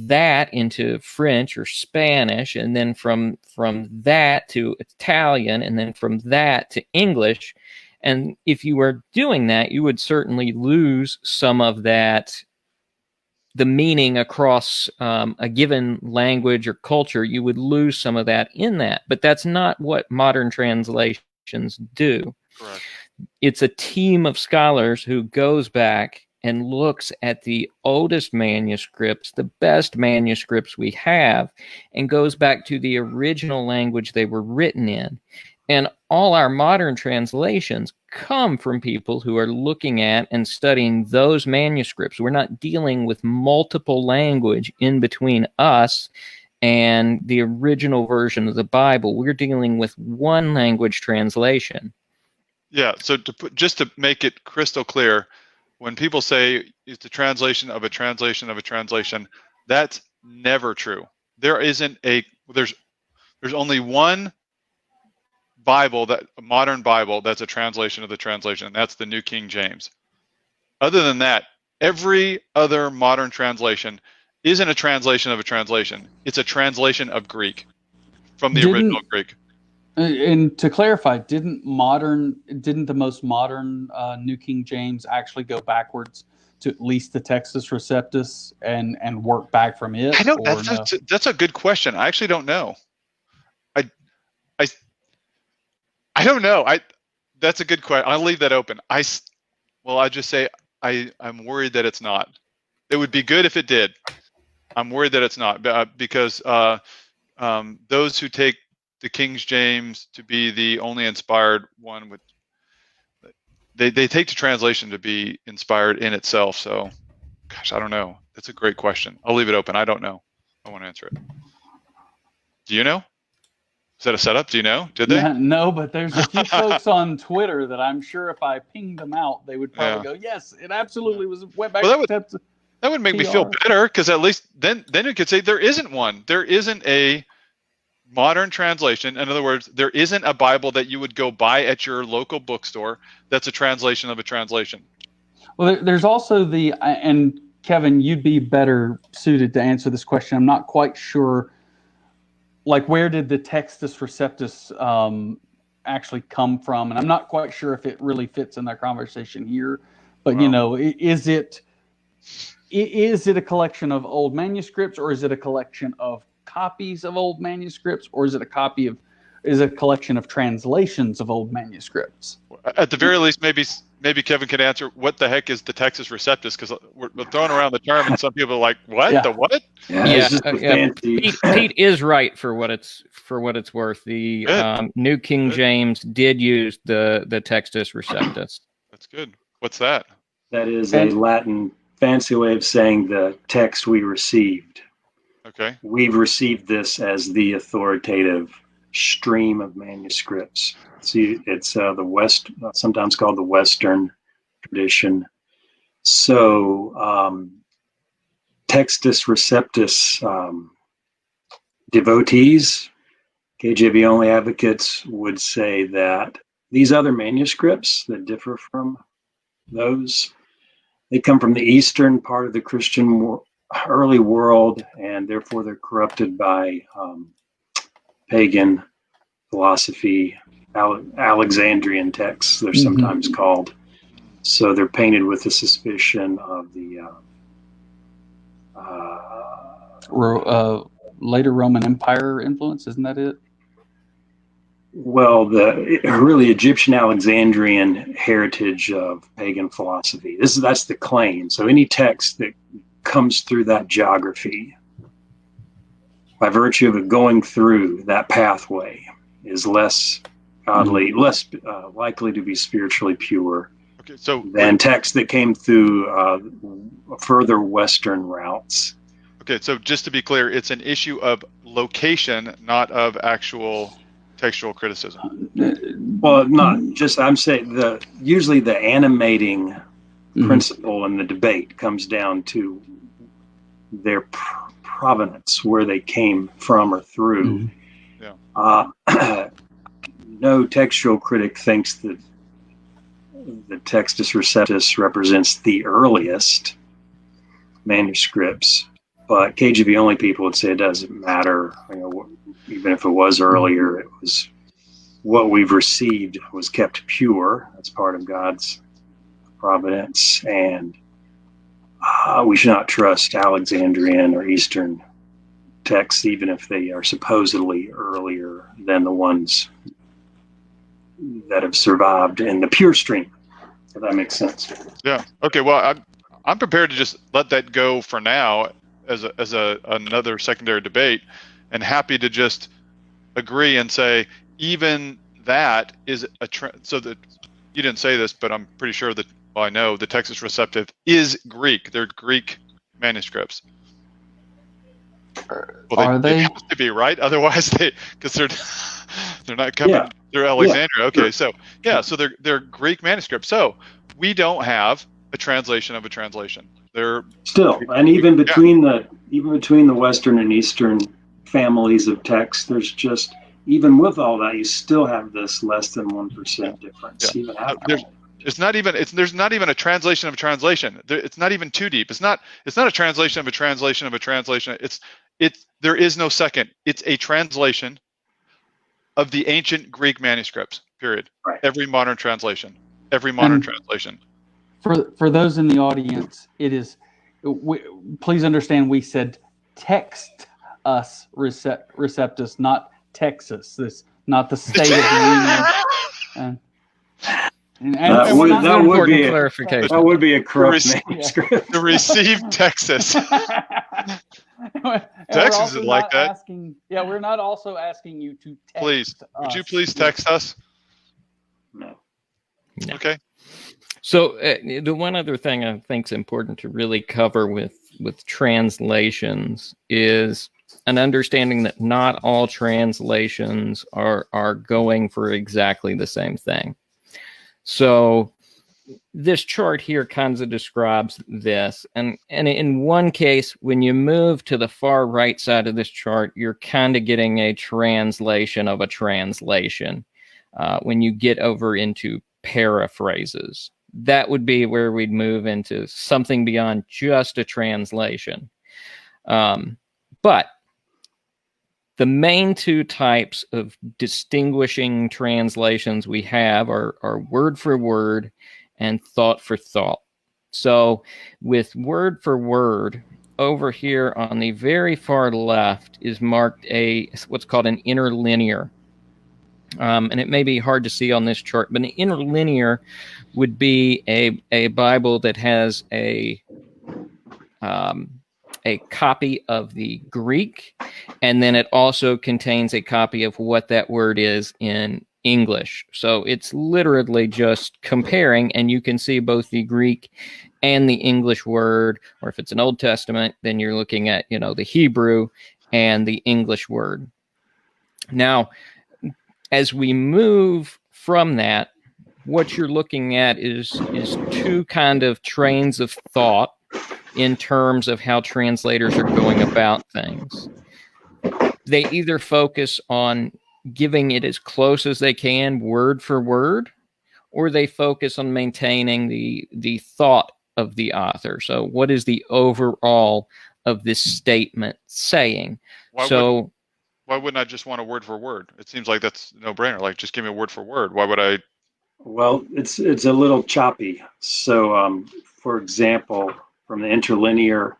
that into French or Spanish, and then from that to Italian, and then from that to English. And if you were doing that, you would certainly lose some of that, the meaning across a given language or culture. You would lose some of that in that. But that's not what modern translations do. Correct. It's a team of scholars who goes back and looks at the oldest manuscripts, the best manuscripts we have, and goes back to the original language they were written in. And all our modern translations come from people who are looking at and studying those manuscripts. We're not dealing with multiple language in between us and the original version of the Bible. We're dealing with one language translation. Yeah, so just to make it crystal clear, when people say it's the translation of a translation of a translation, that's never true. There's only one Bible, a modern Bible, that's a translation of the translation, and that's the New King James. Other than that, every other modern translation isn't a translation of a translation. It's a translation of Greek from the original Greek. And to clarify, didn't the most modern New King James actually go backwards to at least the Textus Receptus and work back from it? That's a good question. I actually don't know. I don't know. That's a good question. I'll leave that open. I just say I'm worried that it's not. It would be good if it did. I'm worried that it's not, because those who take the King James to be the only inspired one, they take the translation to be inspired in itself. So, gosh, I don't know. That's a great question. I'll leave it open. I don't know. I won't answer it. Do you know? Is that a setup? Do you know? Did they? No, but there's a few folks on Twitter that I'm sure if I pinged them out, they would probably go, "Yes, it absolutely went back." Well, that would make me feel better, because at least then you could say there isn't one. There isn't a modern translation. In other words, there isn't a Bible that you would go buy at your local bookstore that's a translation of a translation. Well, there's also and Kevin, you'd be better suited to answer this question. I'm not quite sure. Like, where did the Textus Receptus actually come from? And I'm not quite sure if it really fits in our conversation here. But, is it a collection of old manuscripts, or is it a collection of copies of old manuscripts, or is it a collection of translations of old manuscripts? At the very least, maybe Kevin could answer what the heck is the Textus Receptus, because we're throwing around the term and some people are like, what? Yeah. The what? Pete is right for what it's worth. The New King James did use the Textus Receptus. That's good. What's that? That is a Latin fancy way of saying the text we received. Okay. We've received this as the authoritative stream of manuscripts. See, it's the sometimes called the Western tradition. So, Textus Receptus devotees, KJV only advocates, would say that these other manuscripts that differ from those, they come from the eastern part of the Christian early world, and therefore they're corrupted by pagan philosophy. Alexandrian texts, they're sometimes called. So they're painted with the suspicion of the later Roman Empire influence, isn't that it? Well, the really Egyptian Alexandrian heritage of pagan philosophy. That's the claim. So any text that comes through that geography by virtue of it going through that pathway, is less godly, less likely to be spiritually pure Okay, so than texts that came through further Western routes. okay, so just to be clear, it's an issue of location, not of actual textual criticism. Well, not just, I'm saying usually the animating principle in the debate comes down to their provenance, where they came from or through. No textual critic thinks that the Textus Receptus represents the earliest manuscripts, but KJV only people would say it doesn't matter. Even if it was earlier, it was what we've received was kept pure. That's part of God's providence, and we should not trust Alexandrian or Eastern texts, even if they are supposedly earlier than the ones that have survived in the pure stream, if that makes sense. Yeah. Okay. Well, I'm prepared to just let that go for now as another secondary debate, and happy to just agree and say even that is so that you didn't say this, but I'm pretty sure that I know the Textus Receptus is Greek. They're Greek manuscripts. Well, Are they? have to be, right? Otherwise, because they're not coming through Alexandria. Yeah. Okay, so so they're Greek manuscripts. So we don't have a translation of a translation. They're still, and even between the Western and Eastern families of text, there's just, even with all that, you still have this less than 1% difference. Yeah. Even after there's not even a translation of a translation. It's not even too deep. It's not a translation of a translation of a translation. There is no second. It's a translation of the ancient Greek manuscripts. Period. Right. Every modern translation. Translation. For those in the audience, it is. Please understand, we said text us receptus, not Texas. This not the state of the union. That would be clarification. That would be a corrupt manuscript. To receive Texas. Texas is like that. We're not also asking you to text please. us. Would you please text us? No. Okay. So the one other thing I think is important to really cover with translations is an understanding that not all translations are going for exactly the same thing. So this chart here kind of describes this. And in one case, when you move to the far right side of this chart, you're kind of getting a translation of a translation. When you get over into paraphrases, that would be where we'd move into something beyond just a translation. But the main two types of distinguishing translations we have are word for word and thought for thought. So with word for word, over here on the very far left is marked what's called an interlinear. And it may be hard to see on this chart, but an interlinear would be a Bible that has a copy of the Greek, and then it also contains a copy of what that word is in English. So it's literally just comparing, and you can see both the Greek and the English word, or if it's an Old Testament, then you're looking at, the Hebrew and the English word. Now, as we move from that, what you're looking at is two kind of trains of thought in terms of how translators are going about things. They either focus on giving it as close as they can, word for word, or they focus on maintaining the thought of the author. So what is the overall of this statement saying? Why wouldn't I just want a word for word? It seems like that's a no-brainer. Like, just give me a word for word. Why would I? Well, it's a little choppy. So, for example, from the interlinear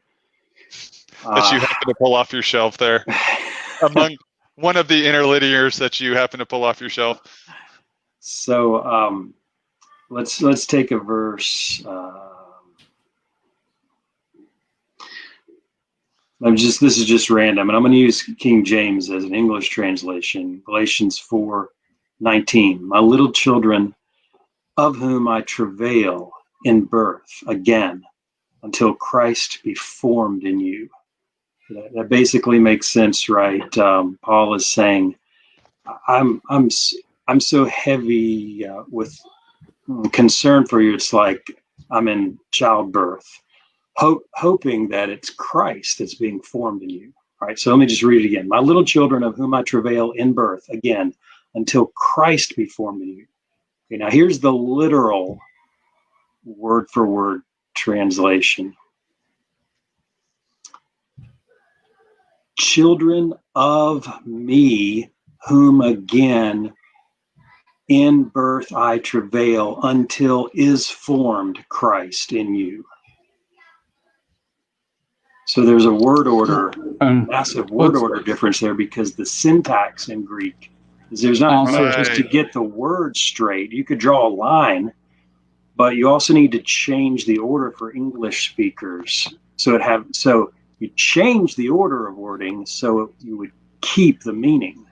that you happen to pull off your shelf there, among one of the interlinears that you happen to pull off your shelf. So, let's take a verse. This is just random, and I'm going to use King James as an English translation. Galatians 4:19. My little children, of whom I travail in birth again until Christ be formed in you. That basically makes sense, right? Paul is saying, I'm so heavy with concern for you. It's like I'm in childbirth, hoping that it's Christ that's being formed in you. All right, so let me just read it again. My little children, of whom I travail in birth again until Christ be formed in you. Okay, now here's the literal word for word translation. Children of me, whom again in birth I travail until is formed Christ in you. So there's a word order, massive word order difference there, because the syntax in Greek is there's not just to get the word straight. You could draw a line, but you also need to change the order for English speakers. So you change the order of wording so you would keep the meaning.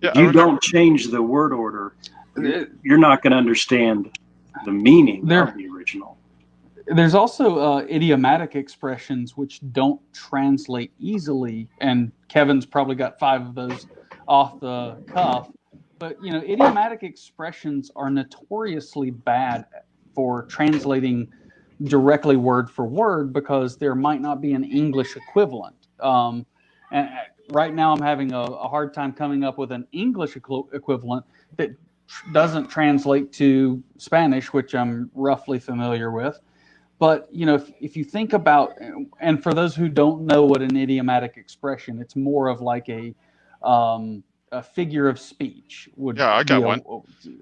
Yeah, if you don't change the word order, you're not going to understand the meaning of the original. There's also idiomatic expressions which don't translate easily, and Kevin's probably got 5 of those off the cuff. But idiomatic expressions are notoriously bad for translating directly word for word because there might not be an English equivalent. And right now, I'm having a hard time coming up with an English equivalent that doesn't translate to Spanish, which I'm roughly familiar with. But, if you think about, and for those who don't know what an idiomatic expression, it's more of like a figure of speech. I got one.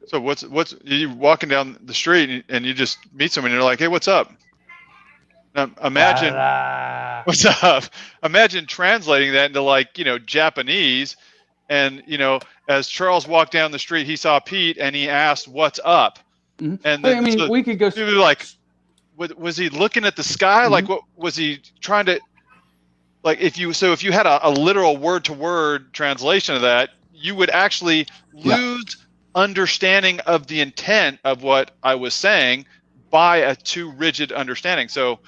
So what's you walking down the street and you just meet someone and you're like, hey, what's up? Now imagine what's up. Imagine translating that into Japanese, and as Charles walked down the street, he saw Pete and he asked, "What's up?" Mm-hmm. And then, we could go. Was he looking at the sky? Mm-hmm. Like, what was he trying to? Like, if you had a literal word-to-word translation of that, you would actually lose understanding of the intent of what I was saying by a too rigid understanding. So,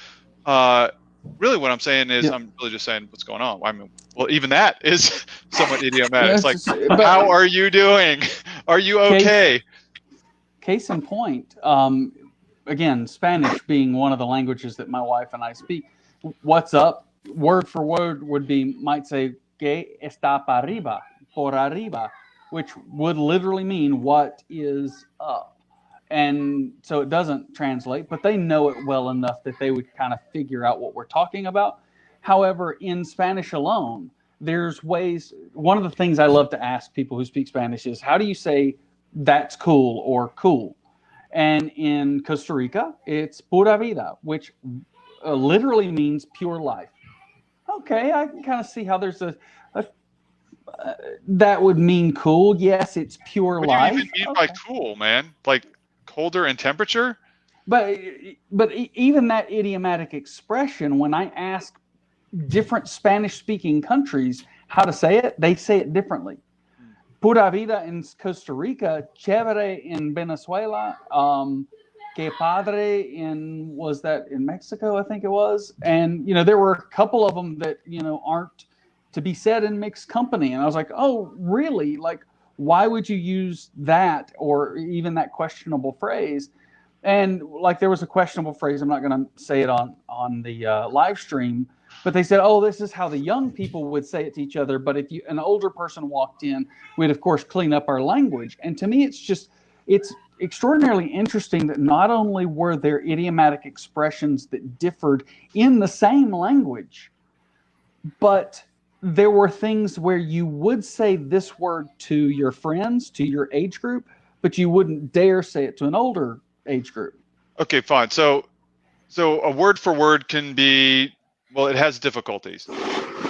really, what I'm saying is, I'm really just saying what's going on. I mean, well, even that is somewhat idiomatic. It's like, how are you doing? Are you okay? Case in point. Again, Spanish being one of the languages that my wife and I speak, what's up, word for word might say, ¿Qué está para arriba? Por arriba, which would literally mean what is up. And so it doesn't translate, but they know it well enough that they would kind of figure out what we're talking about. However, in Spanish alone, there's ways. One of the things I love to ask people who speak Spanish is, how do you say that's cool or cool? And in Costa Rica, it's pura vida, which literally means pure life. Okay, I can kind of see how there's that would mean cool. Yes, it's pure life. What do you even mean by cool, man? Like colder in temperature? But even that idiomatic expression, when I ask different Spanish-speaking countries how to say it, they say it differently. Pura vida in Costa Rica, chévere in Venezuela, que padre was that in Mexico, I think it was. And, there were a couple of them that, aren't to be said in mixed company. And I was like, oh, really? Like, why would you use that or even that questionable phrase? And like, there was a questionable phrase. I'm not going to say it on the live stream, but they said, oh, this is how the young people would say it to each other. But if an older person walked in, we'd, of course, clean up our language. And to me, it's extraordinarily interesting that not only were there idiomatic expressions that differed in the same language, but there were things where you would say this word to your friends, to your age group, but you wouldn't dare say it to an older age group. Okay, fine. So a word for word can be, well, it has difficulties.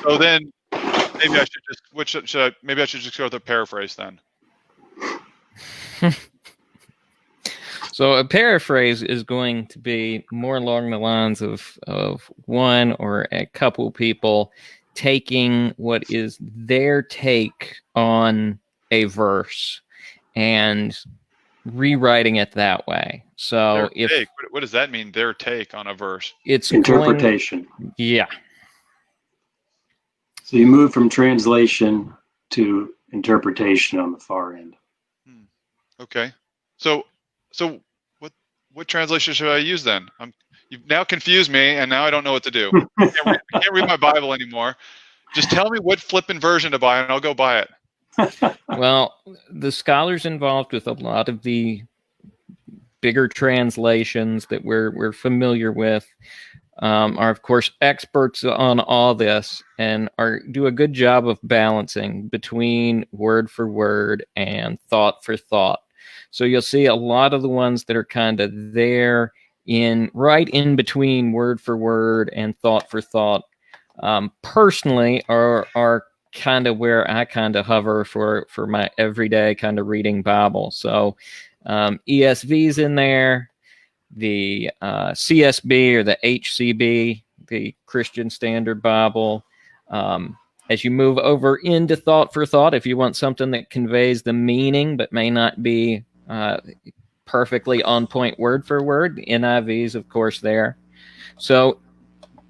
So then maybe I should just go with a paraphrase then. So a paraphrase is going to be more along the lines of one or a couple people taking what is their take on a verse and rewriting it that way. So Their take. What does that mean? Their take on a verse. it's Interpretation. Yeah. So you move from translation to interpretation on the far end. Okay. So what translation should I use then? You've now confused me, and now I don't know what to do. I can't read my Bible anymore. Just tell me what flipping version to buy, and I'll go buy it. Well, the scholars involved with a lot of the bigger translations that we're familiar with are, of course, experts on all this and do a good job of balancing between word for word and thought for thought. So you'll see a lot of the ones that are kind of there right in between word for word and thought for thought. Personally, are kind of where I kind of hover for my everyday kind of reading Bible. So ESV's in there, the CSB or the HCB, the Christian Standard Bible. As you move over into thought for thought, if you want something that conveys the meaning but may not be perfectly on point word for word, NIV's, of course, there. So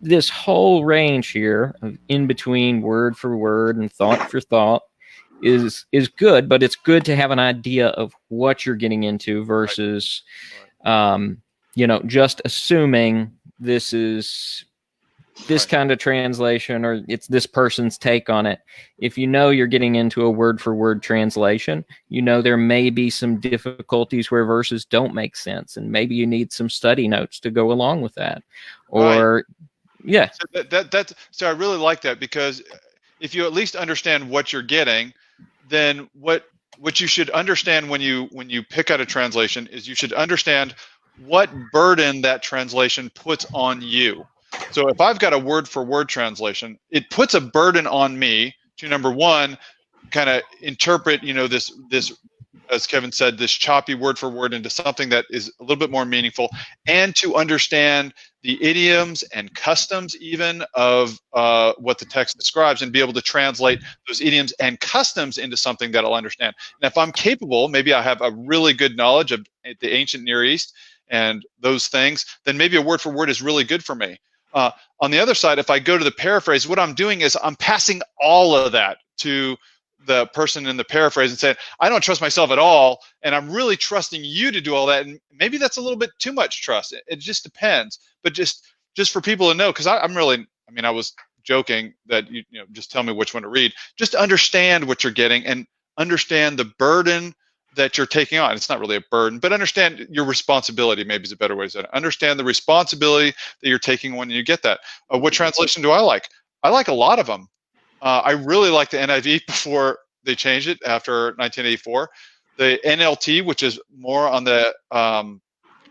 this whole range here of in between word for word and thought for thought is good, but it's good to have an idea of what you're getting into versus, just assuming this is this kind of translation or it's this person's take on it. If you know you're getting into a word for word translation, there may be some difficulties where verses don't make sense, and maybe you need some study notes to go along with that. Or yeah. So so I really like that, because if you at least understand what you're getting, then what you should understand when you pick out a translation is you should understand what burden that translation puts on you. So if I've got a word for word translation, it puts a burden on me to, number one, kind of interpret, this, as Kevin said, this choppy word for word into something that is a little bit more meaningful, and to understand the idioms and customs even of what the text describes, and be able to translate those idioms and customs into something that I'll understand. And if I'm capable, maybe I have a really good knowledge of the ancient Near East and those things, then maybe a word for word is really good for me. On the other side, if I go to the paraphrase, what I'm doing is I'm passing all of that to the person in the paraphrase and saying, I don't trust myself at all, and I'm really trusting you to do all that. And maybe that's a little bit too much trust. It just depends. But just for people to know, because I was joking that just tell me which one to read. Just understand what you're getting and understand the burden that you're taking on. It's not really a burden, but understand your responsibility, maybe is a better way to say it. Understand the responsibility that you're taking when you get that. What translation do I like? I like a lot of them. I really like the NIV before they changed it after 1984. The NLT, which is more on the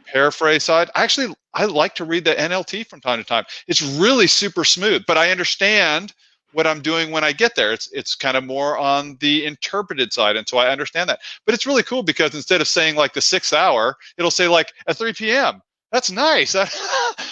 paraphrase side, I like to read the NLT from time to time. It's really super smooth, but I understand what I'm doing when I get there. It's kind of more on the interpreted side, and so I understand that. But it's really cool because instead of saying like the 6th hour, it'll say like at 3 p.m. That's nice. I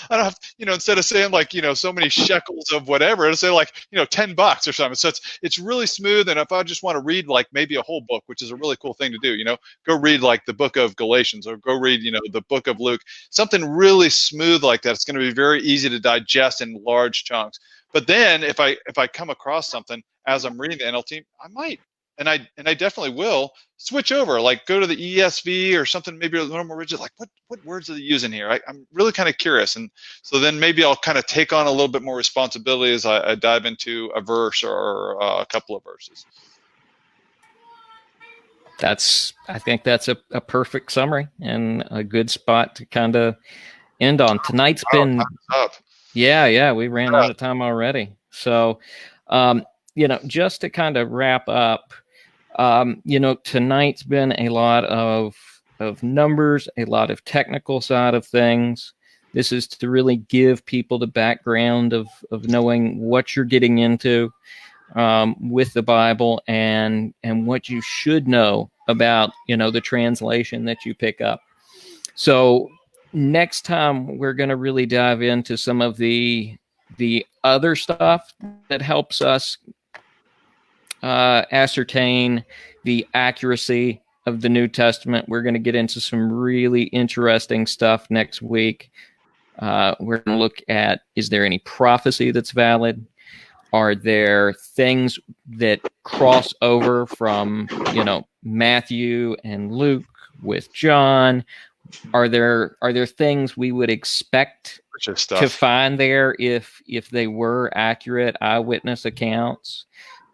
don't have, instead of saying like, so many shekels of whatever, it'll say like, $10 or something. So it's really smooth. And if I just want to read like maybe a whole book, which is a really cool thing to do, go read like the book of Galatians, or go read, the book of Luke, something really smooth like that. It's going to be very easy to digest in large chunks. But then if I come across something as I'm reading the NLT, I might, and I definitely will switch over, like go to the ESV or something, maybe a little more rigid, like what words are they using here? I'm really kind of curious. And so then maybe I'll kind of take on a little bit more responsibility as I dive into a verse or a couple of verses. I think that's a perfect summary and a good spot to kind of end on. Tonight's been up. Yeah, we ran out of time already. So, just to kind of wrap up, tonight's been a lot of numbers, a lot of technical side of things. This is to really give people the background of knowing what you're getting into with the Bible and what you should know about, the translation that you pick up. So next time we're going to really dive into some of the other stuff that helps us ascertain the accuracy of the New Testament. We're going to get into some really interesting stuff next week. We're going to look at, is there any prophecy that's valid? Are there things that cross over from, Matthew and Luke with John? Are there things we would expect to find there if they were accurate eyewitness accounts?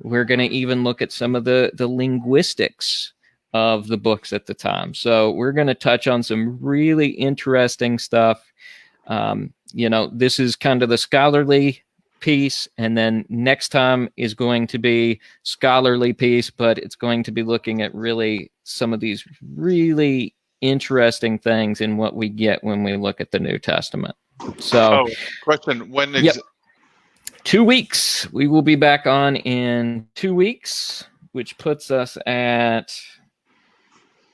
We're going to even look at some of the linguistics of the books at the time. So we're going to touch on some really interesting stuff. This is kind of the scholarly piece, and then next time is going to be scholarly piece, but it's going to be looking at really some of these really interesting things in what we get when we look at the New Testament. So, question: when? 2 weeks. We will be back on in 2 weeks, which puts us at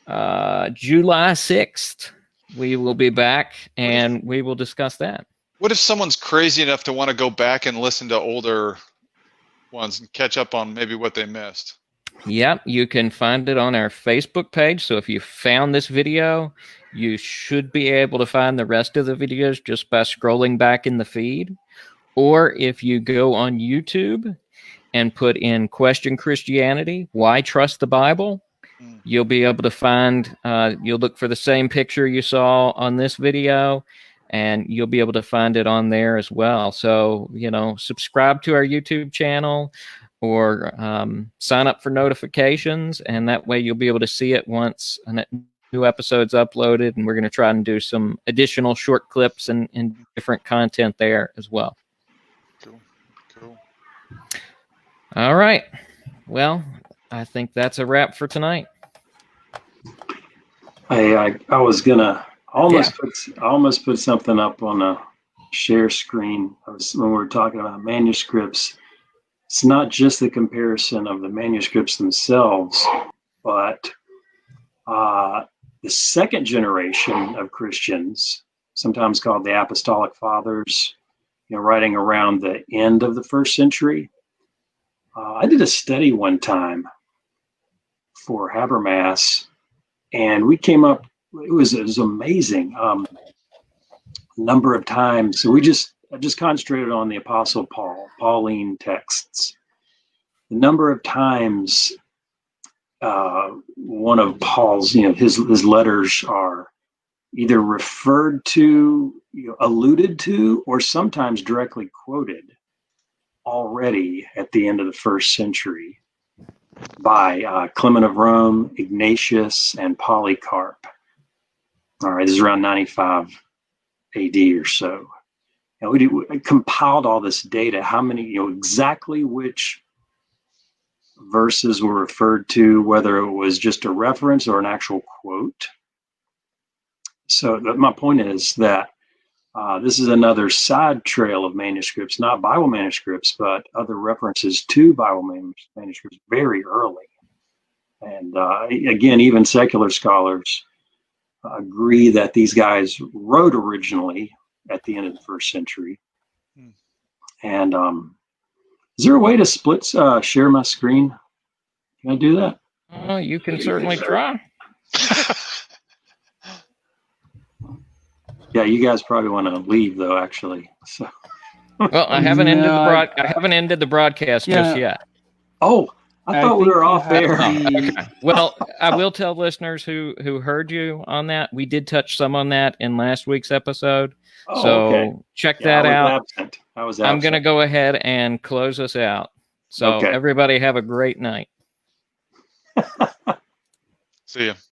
July 6th. We will be back, and we will discuss that. What if someone's crazy enough to want to go back and listen to older ones and catch up on maybe what they missed? Yep, you can find it on our Facebook page. So if you found this video, you should be able to find the rest of the videos just by scrolling back in the feed. Or if you go on YouTube and put in Question Christianity, Why Trust the Bible? You'll be able to find, you'll look for the same picture you saw on this video, and you'll be able to find it on there as well. So, subscribe to our YouTube channel or sign up for notifications, and that way you'll be able to see it once a new episode's uploaded, and we're going to try and do some additional short clips and different content there as well. Cool. All right. Well, I think that's a wrap for tonight. I was gonna almost put something up on a share screen. When we were talking about manuscripts, it's not just the comparison of the manuscripts themselves, but the second generation of Christians, sometimes called the Apostolic Fathers, writing around the end of the first century. I did a study one time for Habermas, and we came up, it was amazing number of times. So I just concentrated on the Apostle Paul, Pauline texts. The number of times one of Paul's, his letters are either referred to, alluded to, or sometimes directly quoted already at the end of the first century by Clement of Rome, Ignatius, and Polycarp. All right, this is around 95 AD or so. And we compiled all this data, how many, exactly which verses were referred to, whether it was just a reference or an actual quote. So my point is that this is another side trail of manuscripts, not Bible manuscripts, but other references to Bible manuscripts very early. And again, even secular scholars agree that these guys wrote originally at the end of the first century. And is there a way to share my screen? Can I do that? You can certainly try. Yeah, you guys probably want to leave though, actually. So. Well, I haven't ended the broadcast just yet. Oh, I thought we were off air. Okay. Well, I will tell listeners who heard you on that. We did touch some on that in last week's episode. So check that out. I was absent. I'm going to go ahead and close us out. So everybody have a great night. See ya.